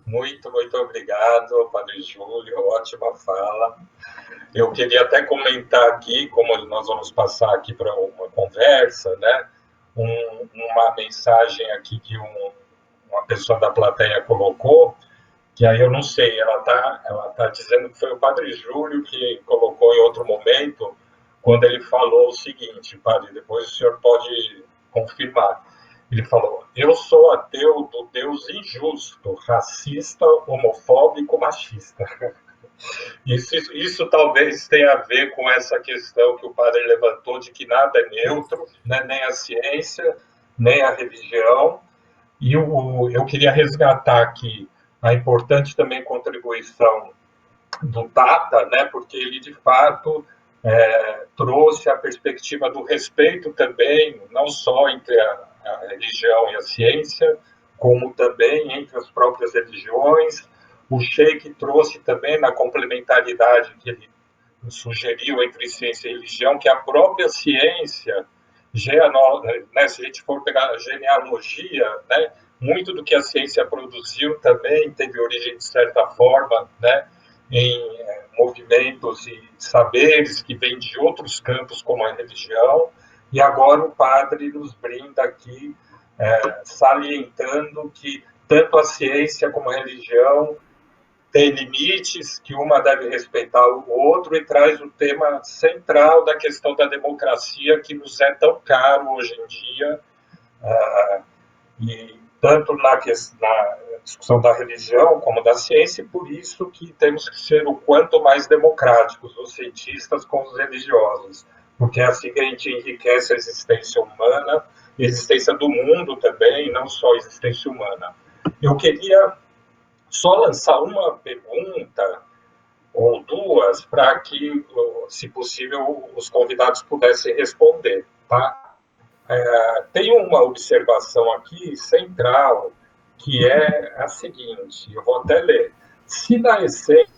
Muito obrigado, Padre Júlio, ótima fala. Eu queria até comentar aqui, como nós vamos passar aqui para uma conversa, né? Uma mensagem aqui que uma pessoa da plateia colocou, que aí eu não sei, ela tá dizendo que foi o Padre Júlio que colocou em outro momento, quando ele falou o seguinte, Padre, depois o senhor pode confirmar. Ele falou, eu sou ateu do Deus injusto, racista, homofóbico, machista. Isso talvez tenha a ver com essa questão que o padre levantou de que nada é neutro, né? Nem a ciência, nem a religião. E eu queria resgatar aqui a importante também contribuição do Tata, né? Porque ele, de fato, trouxe a perspectiva do respeito também, não só entre a religião e a ciência, como também entre as próprias religiões. O Sheikh trouxe também na complementaridade que ele sugeriu entre ciência e religião, que a própria ciência, né, se a gente for pegar a genealogia, né, muito do que a ciência produziu também teve origem, de certa forma, né, em movimentos e saberes que vêm de outros campos, como a religião, e agora o padre nos brinda aqui, salientando que tanto a ciência como a religião tem limites, que uma deve respeitar o outro, e traz o tema central da questão da democracia, que nos é tão caro hoje em dia, e tanto na discussão da religião como da ciência, e por isso que temos que ser o quanto mais democráticos, os cientistas com os religiosos, porque é assim que a gente enriquece a existência humana, e a existência do mundo também, não só a existência humana. Eu queria só lançar uma pergunta ou duas para que, se possível, os convidados pudessem responder, tá? Tem uma observação aqui central, que é a seguinte, eu vou até ler. Se na essência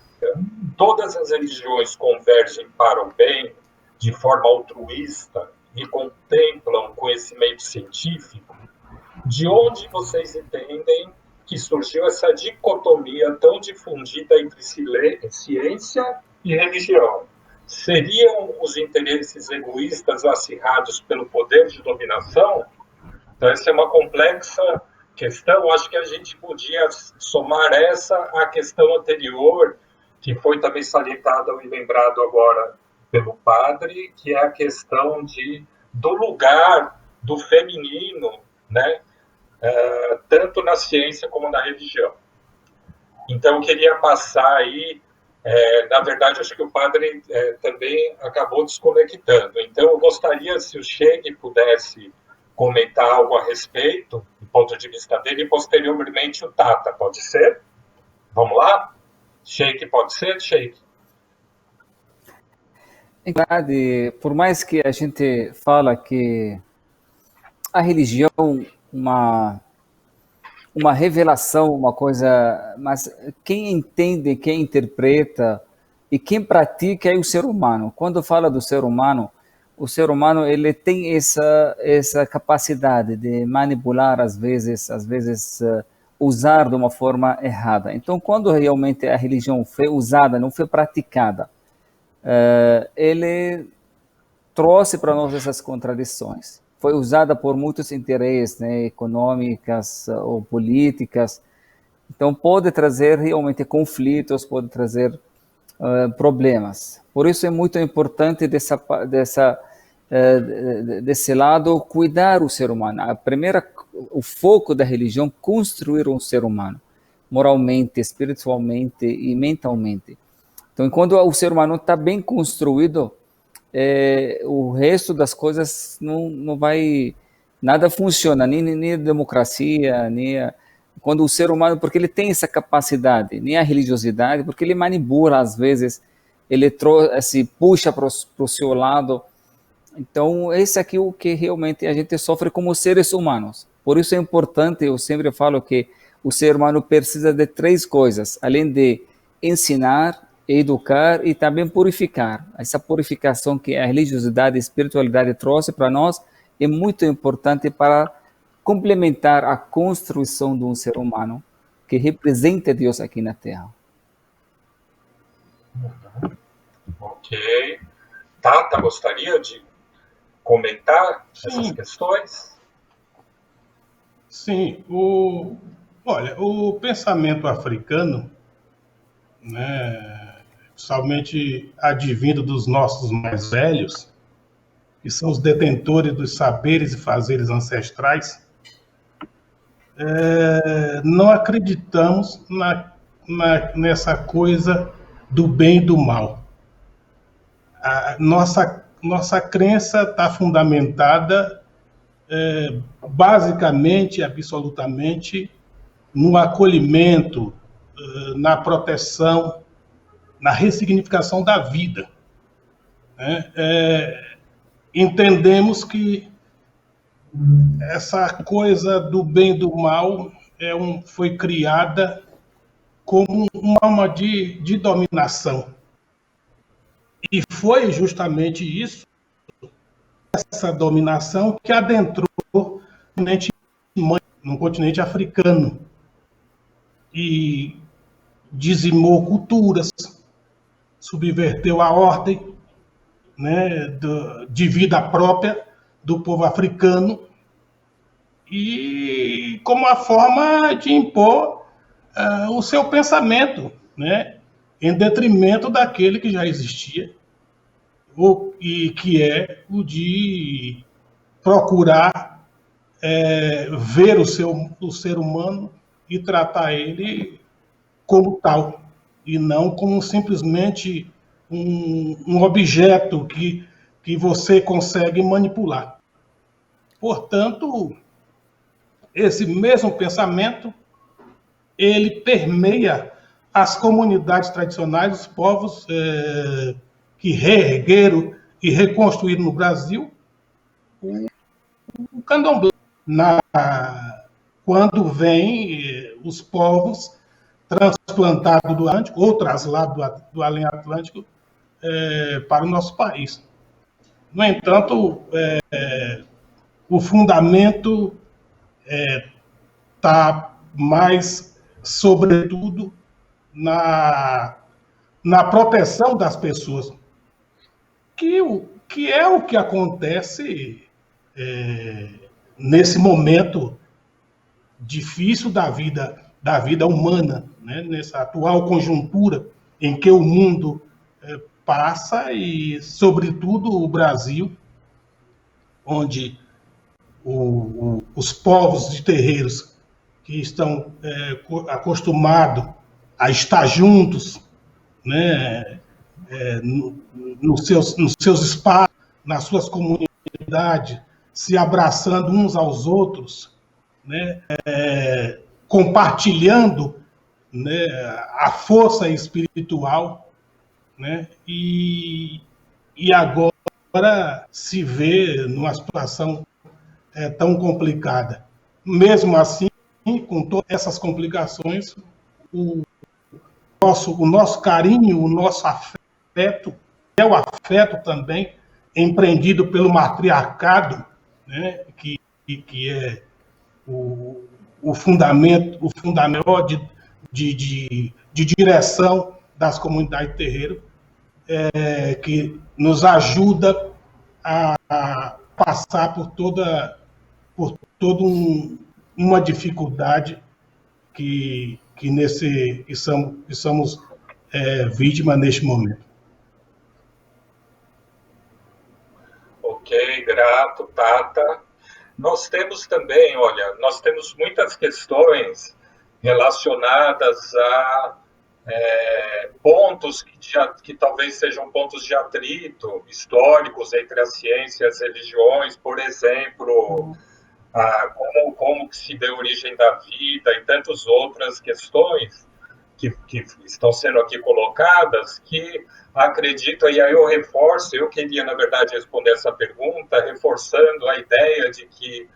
todas as religiões convergem para o bem de forma altruísta e contemplam o conhecimento científico, de onde vocês entendem que surgiu essa dicotomia tão difundida entre ciência e religião? Seriam os interesses egoístas acirrados pelo poder de dominação? Então, essa é uma complexa questão. Acho que a gente podia somar essa à questão anterior, que foi também salientada e lembrado agora pelo padre, que é a questão do lugar do feminino, né? Tanto na ciência como na religião. Então, eu queria passar aí, na verdade, acho que o padre também acabou desconectando. Então, eu gostaria, se o Sheikh pudesse comentar algo a respeito, do ponto de vista dele, e posteriormente o Tata, pode ser? Vamos lá? Sheikh, pode ser, Sheikh?
Em verdade, por mais que a gente fala que a religião uma revelação, uma coisa, mas quem entende, quem interpreta e quem pratica é o ser humano. Quando fala do ser humano, o ser humano ele tem essa capacidade de manipular às vezes usar de uma forma errada. Então, quando realmente a religião foi usada, não foi praticada, ele trouxe para nós essas contradições. Foi usada por muitos interesses, né, econômicas ou políticas. Então, pode trazer realmente conflitos, pode trazer problemas. Por isso é muito importante desse lado cuidar o ser humano. O foco da religião construir um ser humano moralmente, espiritualmente e mentalmente. Então, enquanto o ser humano está bem construído, o resto das coisas não vai, nada funciona, nem a democracia, quando o ser humano, porque ele tem essa capacidade, nem a religiosidade, porque ele manipula às vezes, ele se puxa para o seu lado. Então, esse aqui é o que realmente a gente sofre como seres humanos. Por isso é importante, eu sempre falo que o ser humano precisa de 3 coisas, além de ensinar, educar e também purificar. Essa purificação que a religiosidade e a espiritualidade trouxe para nós é muito importante para complementar a construção de um ser humano que representa Deus aqui na Terra.
Ok. Tata, gostaria de comentar essas questões?
Sim, olha, o pensamento africano, né, somente advindo dos nossos mais velhos, que são os detentores dos saberes e fazeres ancestrais, não acreditamos nessa coisa do bem e do mal. A nossa crença está fundamentada basicamente, absolutamente, no acolhimento, na proteção, na ressignificação da vida. Entendemos que essa coisa do bem e do mal foi criada como uma forma de dominação. E foi justamente isso, essa dominação, que adentrou no continente africano e dizimou culturas, subverteu a ordem, né, de vida própria do povo africano, e como uma forma de impor o seu pensamento, né, em detrimento daquele que já existia, e que é o de procurar ver o ser humano e tratar ele como tal, e não como simplesmente um objeto que você consegue manipular. Portanto, esse mesmo pensamento, ele permeia as comunidades tradicionais, os povos que reergueram e reconstruíram no Brasil o candomblé. Quando vêm os povos transplantados do Atlântico, ou traslados do além Atlântico, para o nosso país. No entanto, o fundamento está mais, sobretudo, na proteção das pessoas, que é o que acontece nesse momento difícil da vida humana, né? Nessa atual conjuntura em que o mundo passa, e, sobretudo, o Brasil, onde os povos de terreiros que estão acostumados a estar juntos, né, nos seus espaços, nas suas comunidades, se abraçando uns aos outros, né, compartilhando, né, a força espiritual, né, e agora se vê numa situação tão complicada. Mesmo assim, com todas essas complicações, o nosso carinho, o nosso afeto, é o afeto também empreendido pelo matriarcado, né, que é o fundamento de direção das comunidades de terreiro, que nos ajuda a passar por toda uma dificuldade que somos vítimas neste momento.
Ok, grato, Tata. Nós temos também, nós temos muitas questões relacionadas pontos que talvez sejam pontos de atrito históricos entre as ciências e as religiões, por exemplo, como que se deu origem da vida e tantas outras questões que estão sendo aqui colocadas, que acredito, e aí eu queria, na verdade, responder essa pergunta, reforçando a ideia de que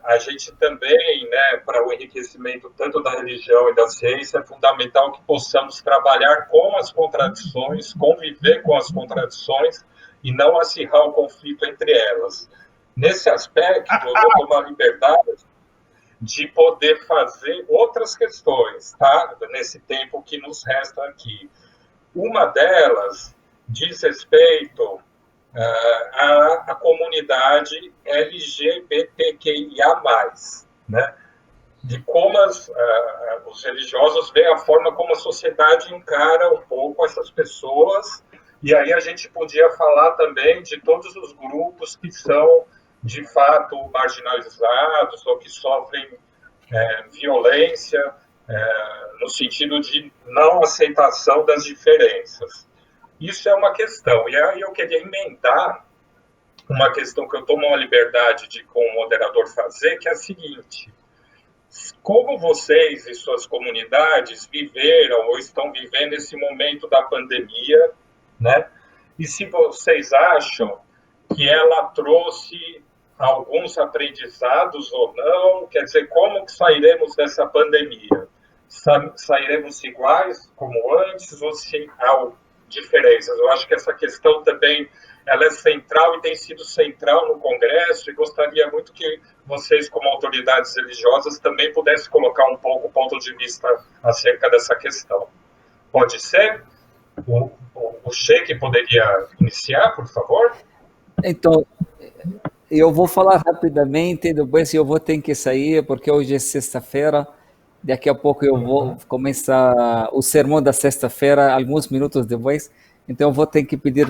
a gente também, né, para o enriquecimento tanto da religião e da ciência, é fundamental que possamos trabalhar com as contradições, conviver com as contradições e não acirrar o conflito entre elas. Nesse aspecto, eu vou tomar liberdade de poder fazer outras questões, tá? Nesse tempo que nos resta aqui. Uma delas diz respeito à comunidade LGBTQIA+, né? De como os religiosos veem a forma como a sociedade encara um pouco essas pessoas, e aí a gente podia falar também de todos os grupos que são, de fato, marginalizados ou que sofrem violência no sentido de não aceitação das diferenças. Isso é uma questão. E aí eu queria emendar uma questão que eu tomo a liberdade de, com o moderador, fazer, que é a seguinte: como vocês e suas comunidades viveram ou estão vivendo esse momento da pandemia, né? E se vocês acham que ela trouxe alguns aprendizados ou não, quer dizer, como que sairemos dessa pandemia? Sairemos iguais como antes ou se há diferenças? Eu acho que essa questão também ela é central e tem sido central no Congresso, e gostaria muito que vocês, como autoridades religiosas, também pudessem colocar um pouco o ponto de vista acerca dessa questão. Pode ser? O Sheik poderia iniciar, por favor?
Então, eu vou falar rapidamente, depois eu vou ter que sair, porque hoje é sexta-feira, daqui a pouco eu vou começar o sermão da sexta-feira, alguns minutos depois, então eu vou ter que pedir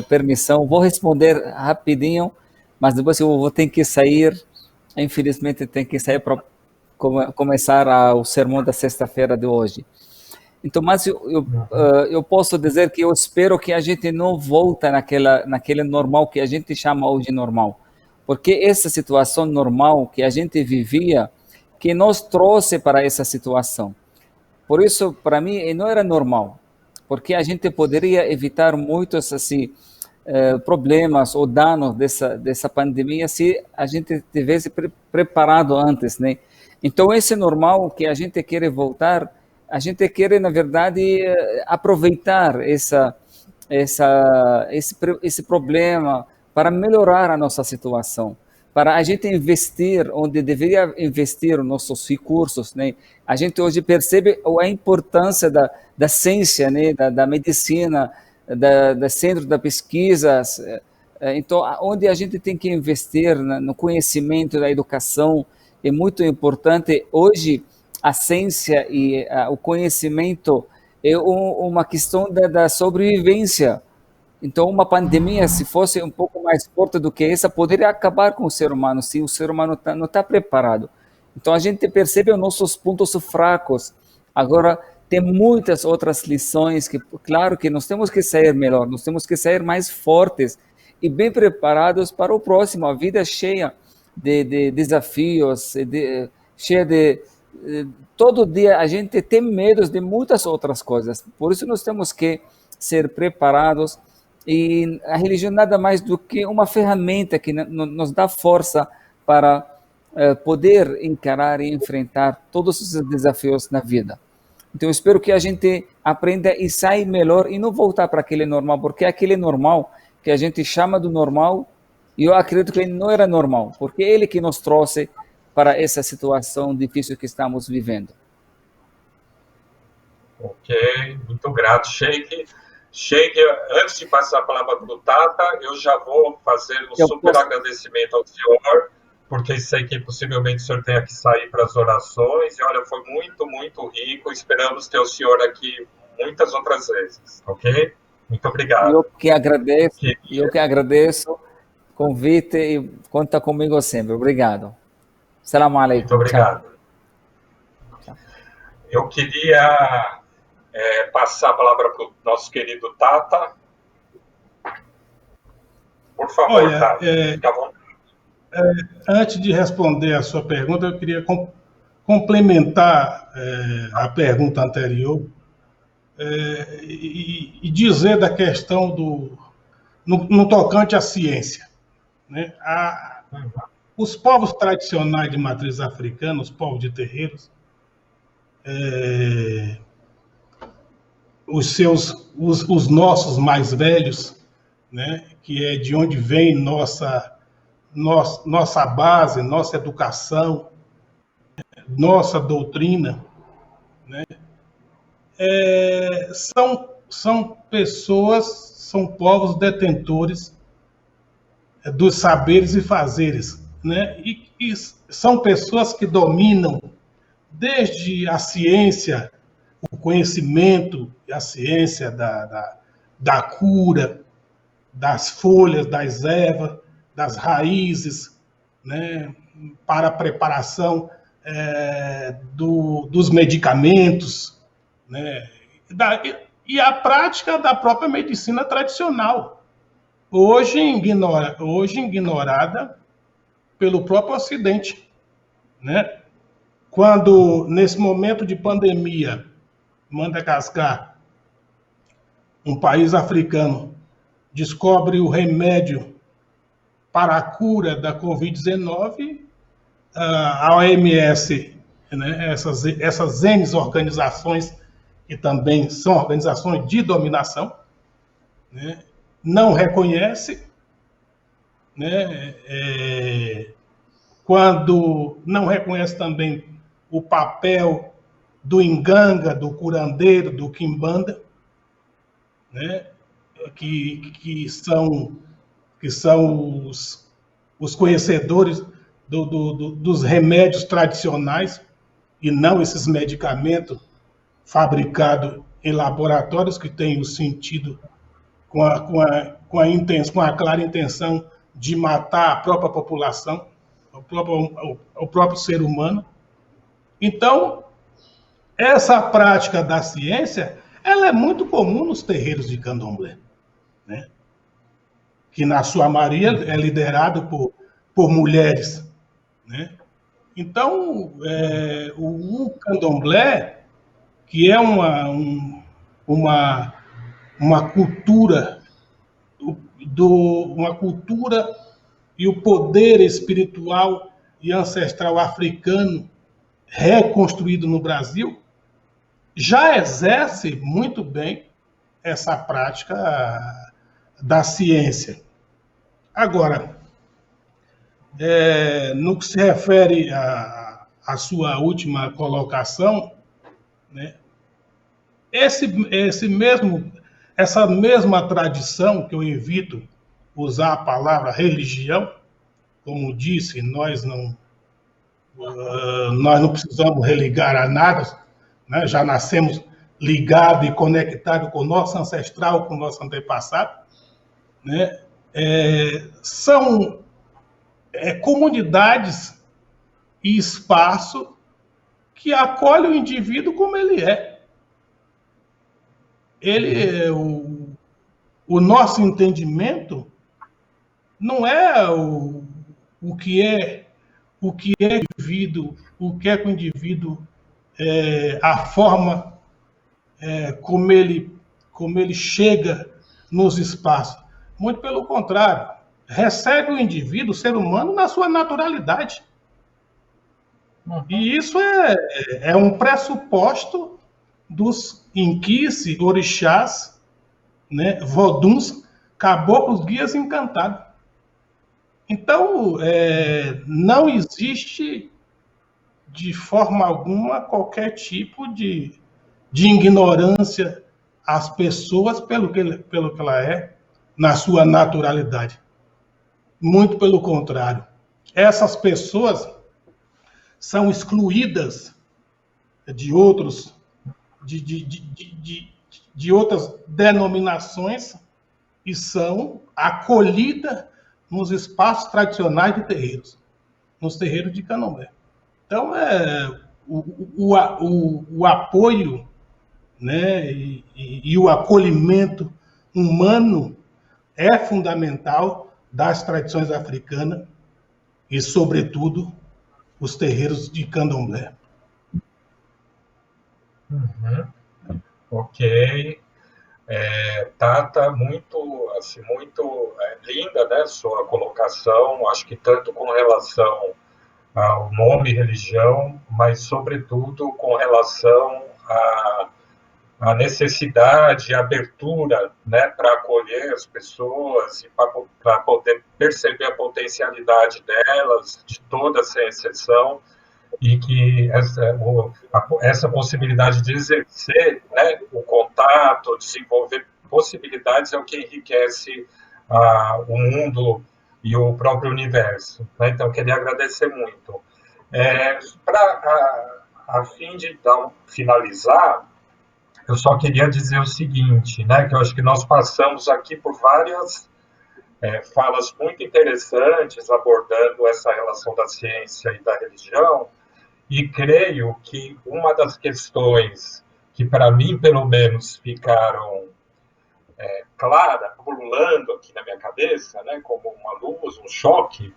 permissão, vou responder rapidinho, mas depois eu vou ter que sair, infelizmente tenho que sair para começar o sermão da sexta-feira de hoje. Então, mas eu posso dizer que eu espero que a gente não volte naquele normal que a gente chama hoje de normal, porque essa situação normal que a gente vivia, que nos trouxe para essa situação. Por isso, para mim, não era normal, porque a gente poderia evitar muitos assim, problemas ou danos dessa pandemia se a gente tivesse preparado antes, né? Então, esse normal que a gente quer voltar, a gente quer, na verdade, aproveitar esse problema para melhorar a nossa situação, para a gente investir onde deveria investir os nossos recursos, né? A gente hoje percebe a importância da ciência, né? Da medicina, da centro da pesquisa. Então, onde a gente tem que investir no conhecimento, da educação, é muito importante. Hoje, a ciência e o conhecimento é uma questão da sobrevivência. Então, uma pandemia, se fosse um pouco mais forte do que essa, poderia acabar com o ser humano, se o ser humano não está preparado. Então, a gente percebe os nossos pontos fracos. Agora, tem muitas outras lições que, claro, que nós temos que sair melhor, nós temos que sair mais fortes e bem preparados para o próximo. A vida é cheia de desafios, cheia de... Todo dia a gente tem medo de muitas outras coisas. Por isso, nós temos que ser preparados. E a religião nada mais do que uma ferramenta que nos dá força para poder encarar e enfrentar todos os desafios na vida. Então, eu espero que a gente aprenda e saia melhor e não voltar para aquele normal, porque aquele normal que a gente chama do normal, eu acredito que ele não era normal, porque ele que nos trouxe para essa situação difícil que estamos vivendo.
Ok, muito grato, Sheik. Sheik, antes de passar a palavra para o Tata, eu já vou fazer um super agradecimento ao senhor, porque sei que possivelmente o senhor tenha que sair para as orações, e olha, foi muito, muito rico, esperamos ter o senhor aqui muitas outras vezes, ok? Muito obrigado.
Eu que agradeço o convite e conta comigo sempre. Obrigado. Salam alaikum.
Muito obrigado. Eu queria passar a palavra para o nosso querido Tata. Por favor,
Olha,
Tata, fica à vontade.
Antes de responder a sua pergunta, eu queria complementar a pergunta anterior e dizer da questão no tocante à ciência, né? Os povos tradicionais de matriz africana, os povos de terreiros, os nossos mais velhos, né, que é de onde vem nossa base, nossa educação, nossa doutrina, né, são pessoas, são povos detentores dos saberes e fazeres, né, e são pessoas que dominam desde a ciência, o conhecimento, a ciência da cura, das folhas, das ervas, das raízes, né, para a preparação dos medicamentos, né, e a prática da própria medicina tradicional, hoje ignorada pelo próprio Ocidente, né? Quando, nesse momento de pandemia, Madagascar, um país africano, descobre o remédio para a cura da Covid-19, a OMS, né, essas N organizações, que também são organizações de dominação, né, não reconhece, né, quando não reconhece também o papel do Inganga, do curandeiro, do Quimbanda, né, que são os conhecedores dos remédios tradicionais e não esses medicamentos fabricados em laboratórios que têm o sentido com a clara intenção de matar a própria população, o próprio ser humano. Então, essa prática da ciência, ela é muito comum nos terreiros de candomblé, né? Que na sua maioria é liderado por mulheres, né? Então, o candomblé, que é uma cultura uma cultura e o poder espiritual e ancestral africano reconstruído no Brasil, já exerce muito bem essa prática da ciência. Agora, no que se refere à sua última colocação, né, essa mesma tradição, que eu evito usar a palavra religião, como disse, nós não precisamos religar a nada, né? Já nascemos ligados e conectados com o nosso ancestral, com o nosso antepassado, né? São comunidades e espaço que acolhe o indivíduo como ele é. O nosso entendimento não é o que é indivíduo, o que é que o indivíduo, a forma como ele chega nos espaços. Muito pelo contrário, recebe o indivíduo, o ser humano, na sua naturalidade. E isso é um pressuposto dos inquice, orixás, né, voduns, caboclos, guias encantados. Então, não existe, de forma alguma, qualquer tipo de ignorância às pessoas pelo que ela é, na sua naturalidade. Muito pelo contrário. Essas pessoas são excluídas de outras denominações e são acolhidas nos espaços tradicionais de terreiros, nos terreiros de candomblé. Então, o apoio, né, e o acolhimento humano é fundamental das tradições africanas e, sobretudo, os terreiros de candomblé.
Ok. Tata, muito, assim, muito linda, né, sua colocação, acho que tanto com relação ao nome religião, mas sobretudo com relação à necessidade, à abertura, né, para acolher as pessoas e para poder perceber a potencialidade delas, de todas sem exceção, e que essa possibilidade de exercer, né, o contato, desenvolver possibilidades é o que enriquece o mundo e o próprio universo. Né? Então, eu queria agradecer muito. A fim de finalizar, eu só queria dizer o seguinte, né, que eu acho que nós passamos aqui por várias falas muito interessantes abordando essa relação da ciência e da religião, e creio que uma das questões que, para mim, pelo menos, ficaram claras, pululando aqui na minha cabeça, né, como uma luz, um choque,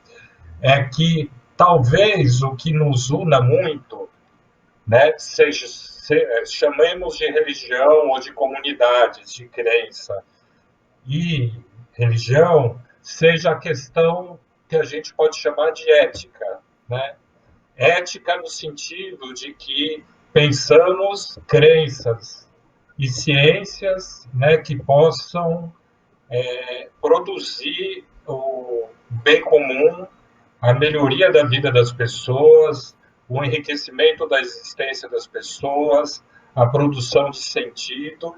é que talvez o que nos una muito, né, chamemos de religião ou de comunidades de crença e religião, seja a questão que a gente pode chamar de ética, né? Ética no sentido de que pensamos crenças e ciências, né, que possam produzir o bem comum, a melhoria da vida das pessoas, o enriquecimento da existência das pessoas, a produção de sentido.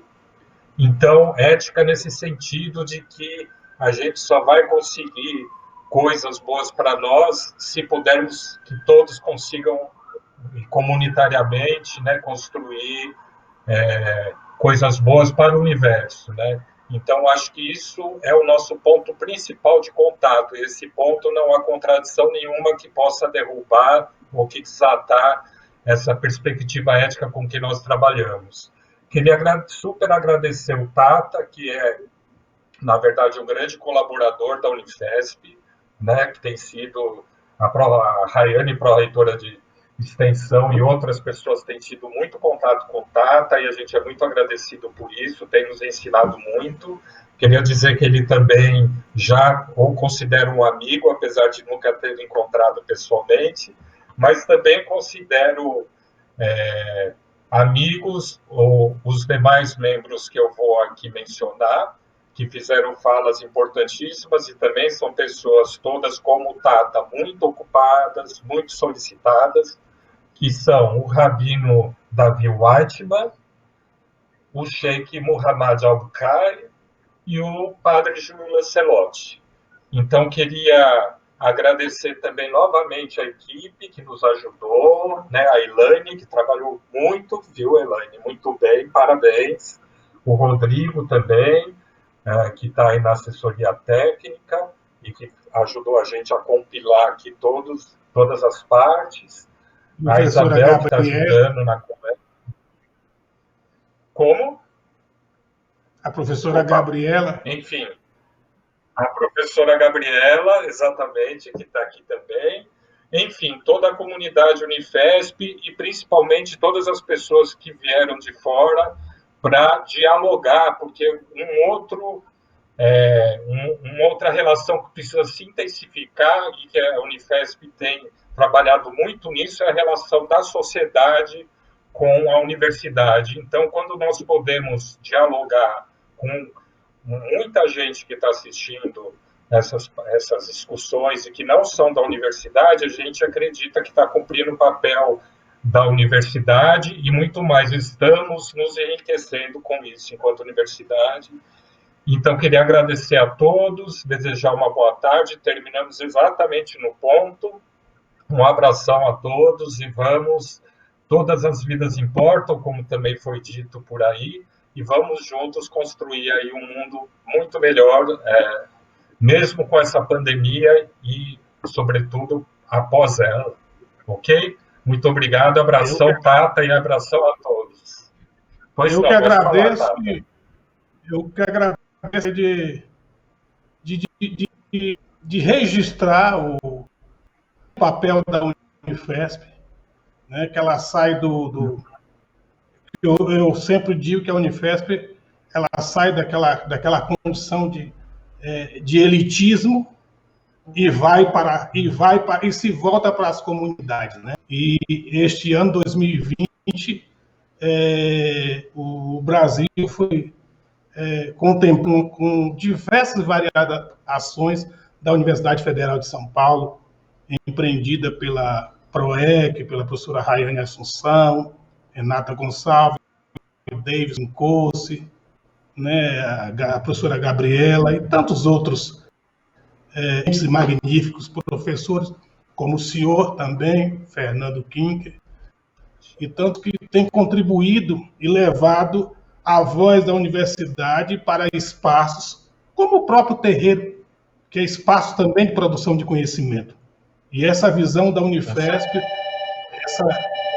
Então, ética nesse sentido de que a gente só vai conseguir coisas boas para nós se pudermos que todos consigam comunitariamente, né, construir coisas boas para o universo, né? Então, acho que isso é o nosso ponto principal de contato. E esse ponto não há contradição nenhuma que possa derrubar ou que desatar essa perspectiva ética com que nós trabalhamos. Queria super agradecer o Tata, que é, na verdade, um grande colaborador da Unifesp, né, que tem sido a Rayane, pró-reitora de extensão, e outras pessoas têm tido muito contato com o Tata, e a gente é muito agradecido por isso, tem nos ensinado muito. Queria dizer que ele também já o considera um amigo, apesar de nunca ter encontrado pessoalmente, mas também considero amigos ou os demais membros que eu vou aqui mencionar, que fizeram falas importantíssimas e também são pessoas todas como o Tata, muito ocupadas, muito solicitadas, que são o Rabino Davi Weitman, o Sheikh Muhammad Al-Bukhari e o Padre Júlio Lancelotti. Então, queria agradecer também novamente a equipe que nos ajudou, né? A Elaine, que trabalhou muito, viu, Elaine? Muito bem, parabéns. O Rodrigo também, que está aí na assessoria técnica e que ajudou a gente a compilar aqui todas as partes. A Isabel, que está ajudando na conversa. Como?
A professora Gabriela.
Enfim, a professora Gabriela, exatamente, que está aqui também. Enfim, toda a comunidade Unifesp e principalmente todas as pessoas que vieram de fora para dialogar, porque uma outra relação que precisa se intensificar e que a Unifesp tem trabalhado muito nisso é a relação da sociedade com a universidade. Então, quando nós podemos dialogar com muita gente que está assistindo essas discussões e que não são da universidade, a gente acredita que está cumprindo o papel da universidade e muito mais. Estamos nos enriquecendo com isso enquanto universidade. Então, queria agradecer a todos, desejar uma boa tarde. Terminamos exatamente no ponto. Um abração a todos e vamos. Todas as vidas importam, como também foi dito por aí, e vamos juntos construir aí um mundo muito melhor, mesmo com essa pandemia e, sobretudo, após ela. Ok? Muito obrigado, abração, Tata, e abração a todos. Pois
Eu
não,
que
pode falar,
agradeço,
Tata.
eu que agradeço de registrar o papel da Unifesp, né, que ela sai eu sempre digo que a Unifesp ela sai daquela condição de elitismo e se volta para as comunidades, né? E este ano 2020 o Brasil foi contemplando com diversas variadas ações da Universidade Federal de São Paulo, empreendida pela PROEC, pela professora Raiane Assunção, Renata Gonçalves, Davis Nkosi, né, a professora Gabriela e tantos outros magníficos professores, como o senhor também, Fernando Kinker, e tanto que tem contribuído e levado a voz da universidade para espaços como o próprio terreiro, que é espaço também de produção de conhecimento. E essa visão da Unifesp,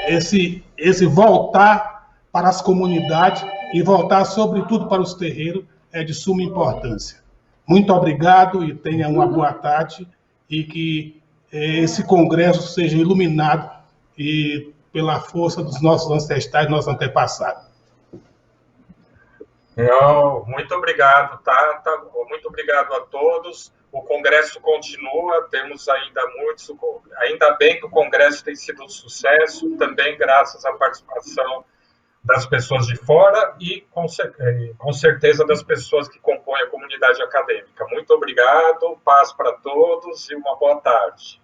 esse voltar para as comunidades e voltar, sobretudo, para os terreiros, é de suma importância. Muito obrigado e tenha uma boa tarde e que esse congresso seja iluminado e pela força dos nossos ancestrais, nossos antepassados.
Não, muito obrigado, Tata. Muito obrigado a todos. O congresso continua, temos ainda muitos. Ainda bem que o congresso tem sido um sucesso, também graças à participação das pessoas de fora e, com certeza, das pessoas que compõem a comunidade acadêmica. Muito obrigado, paz para todos e uma boa tarde.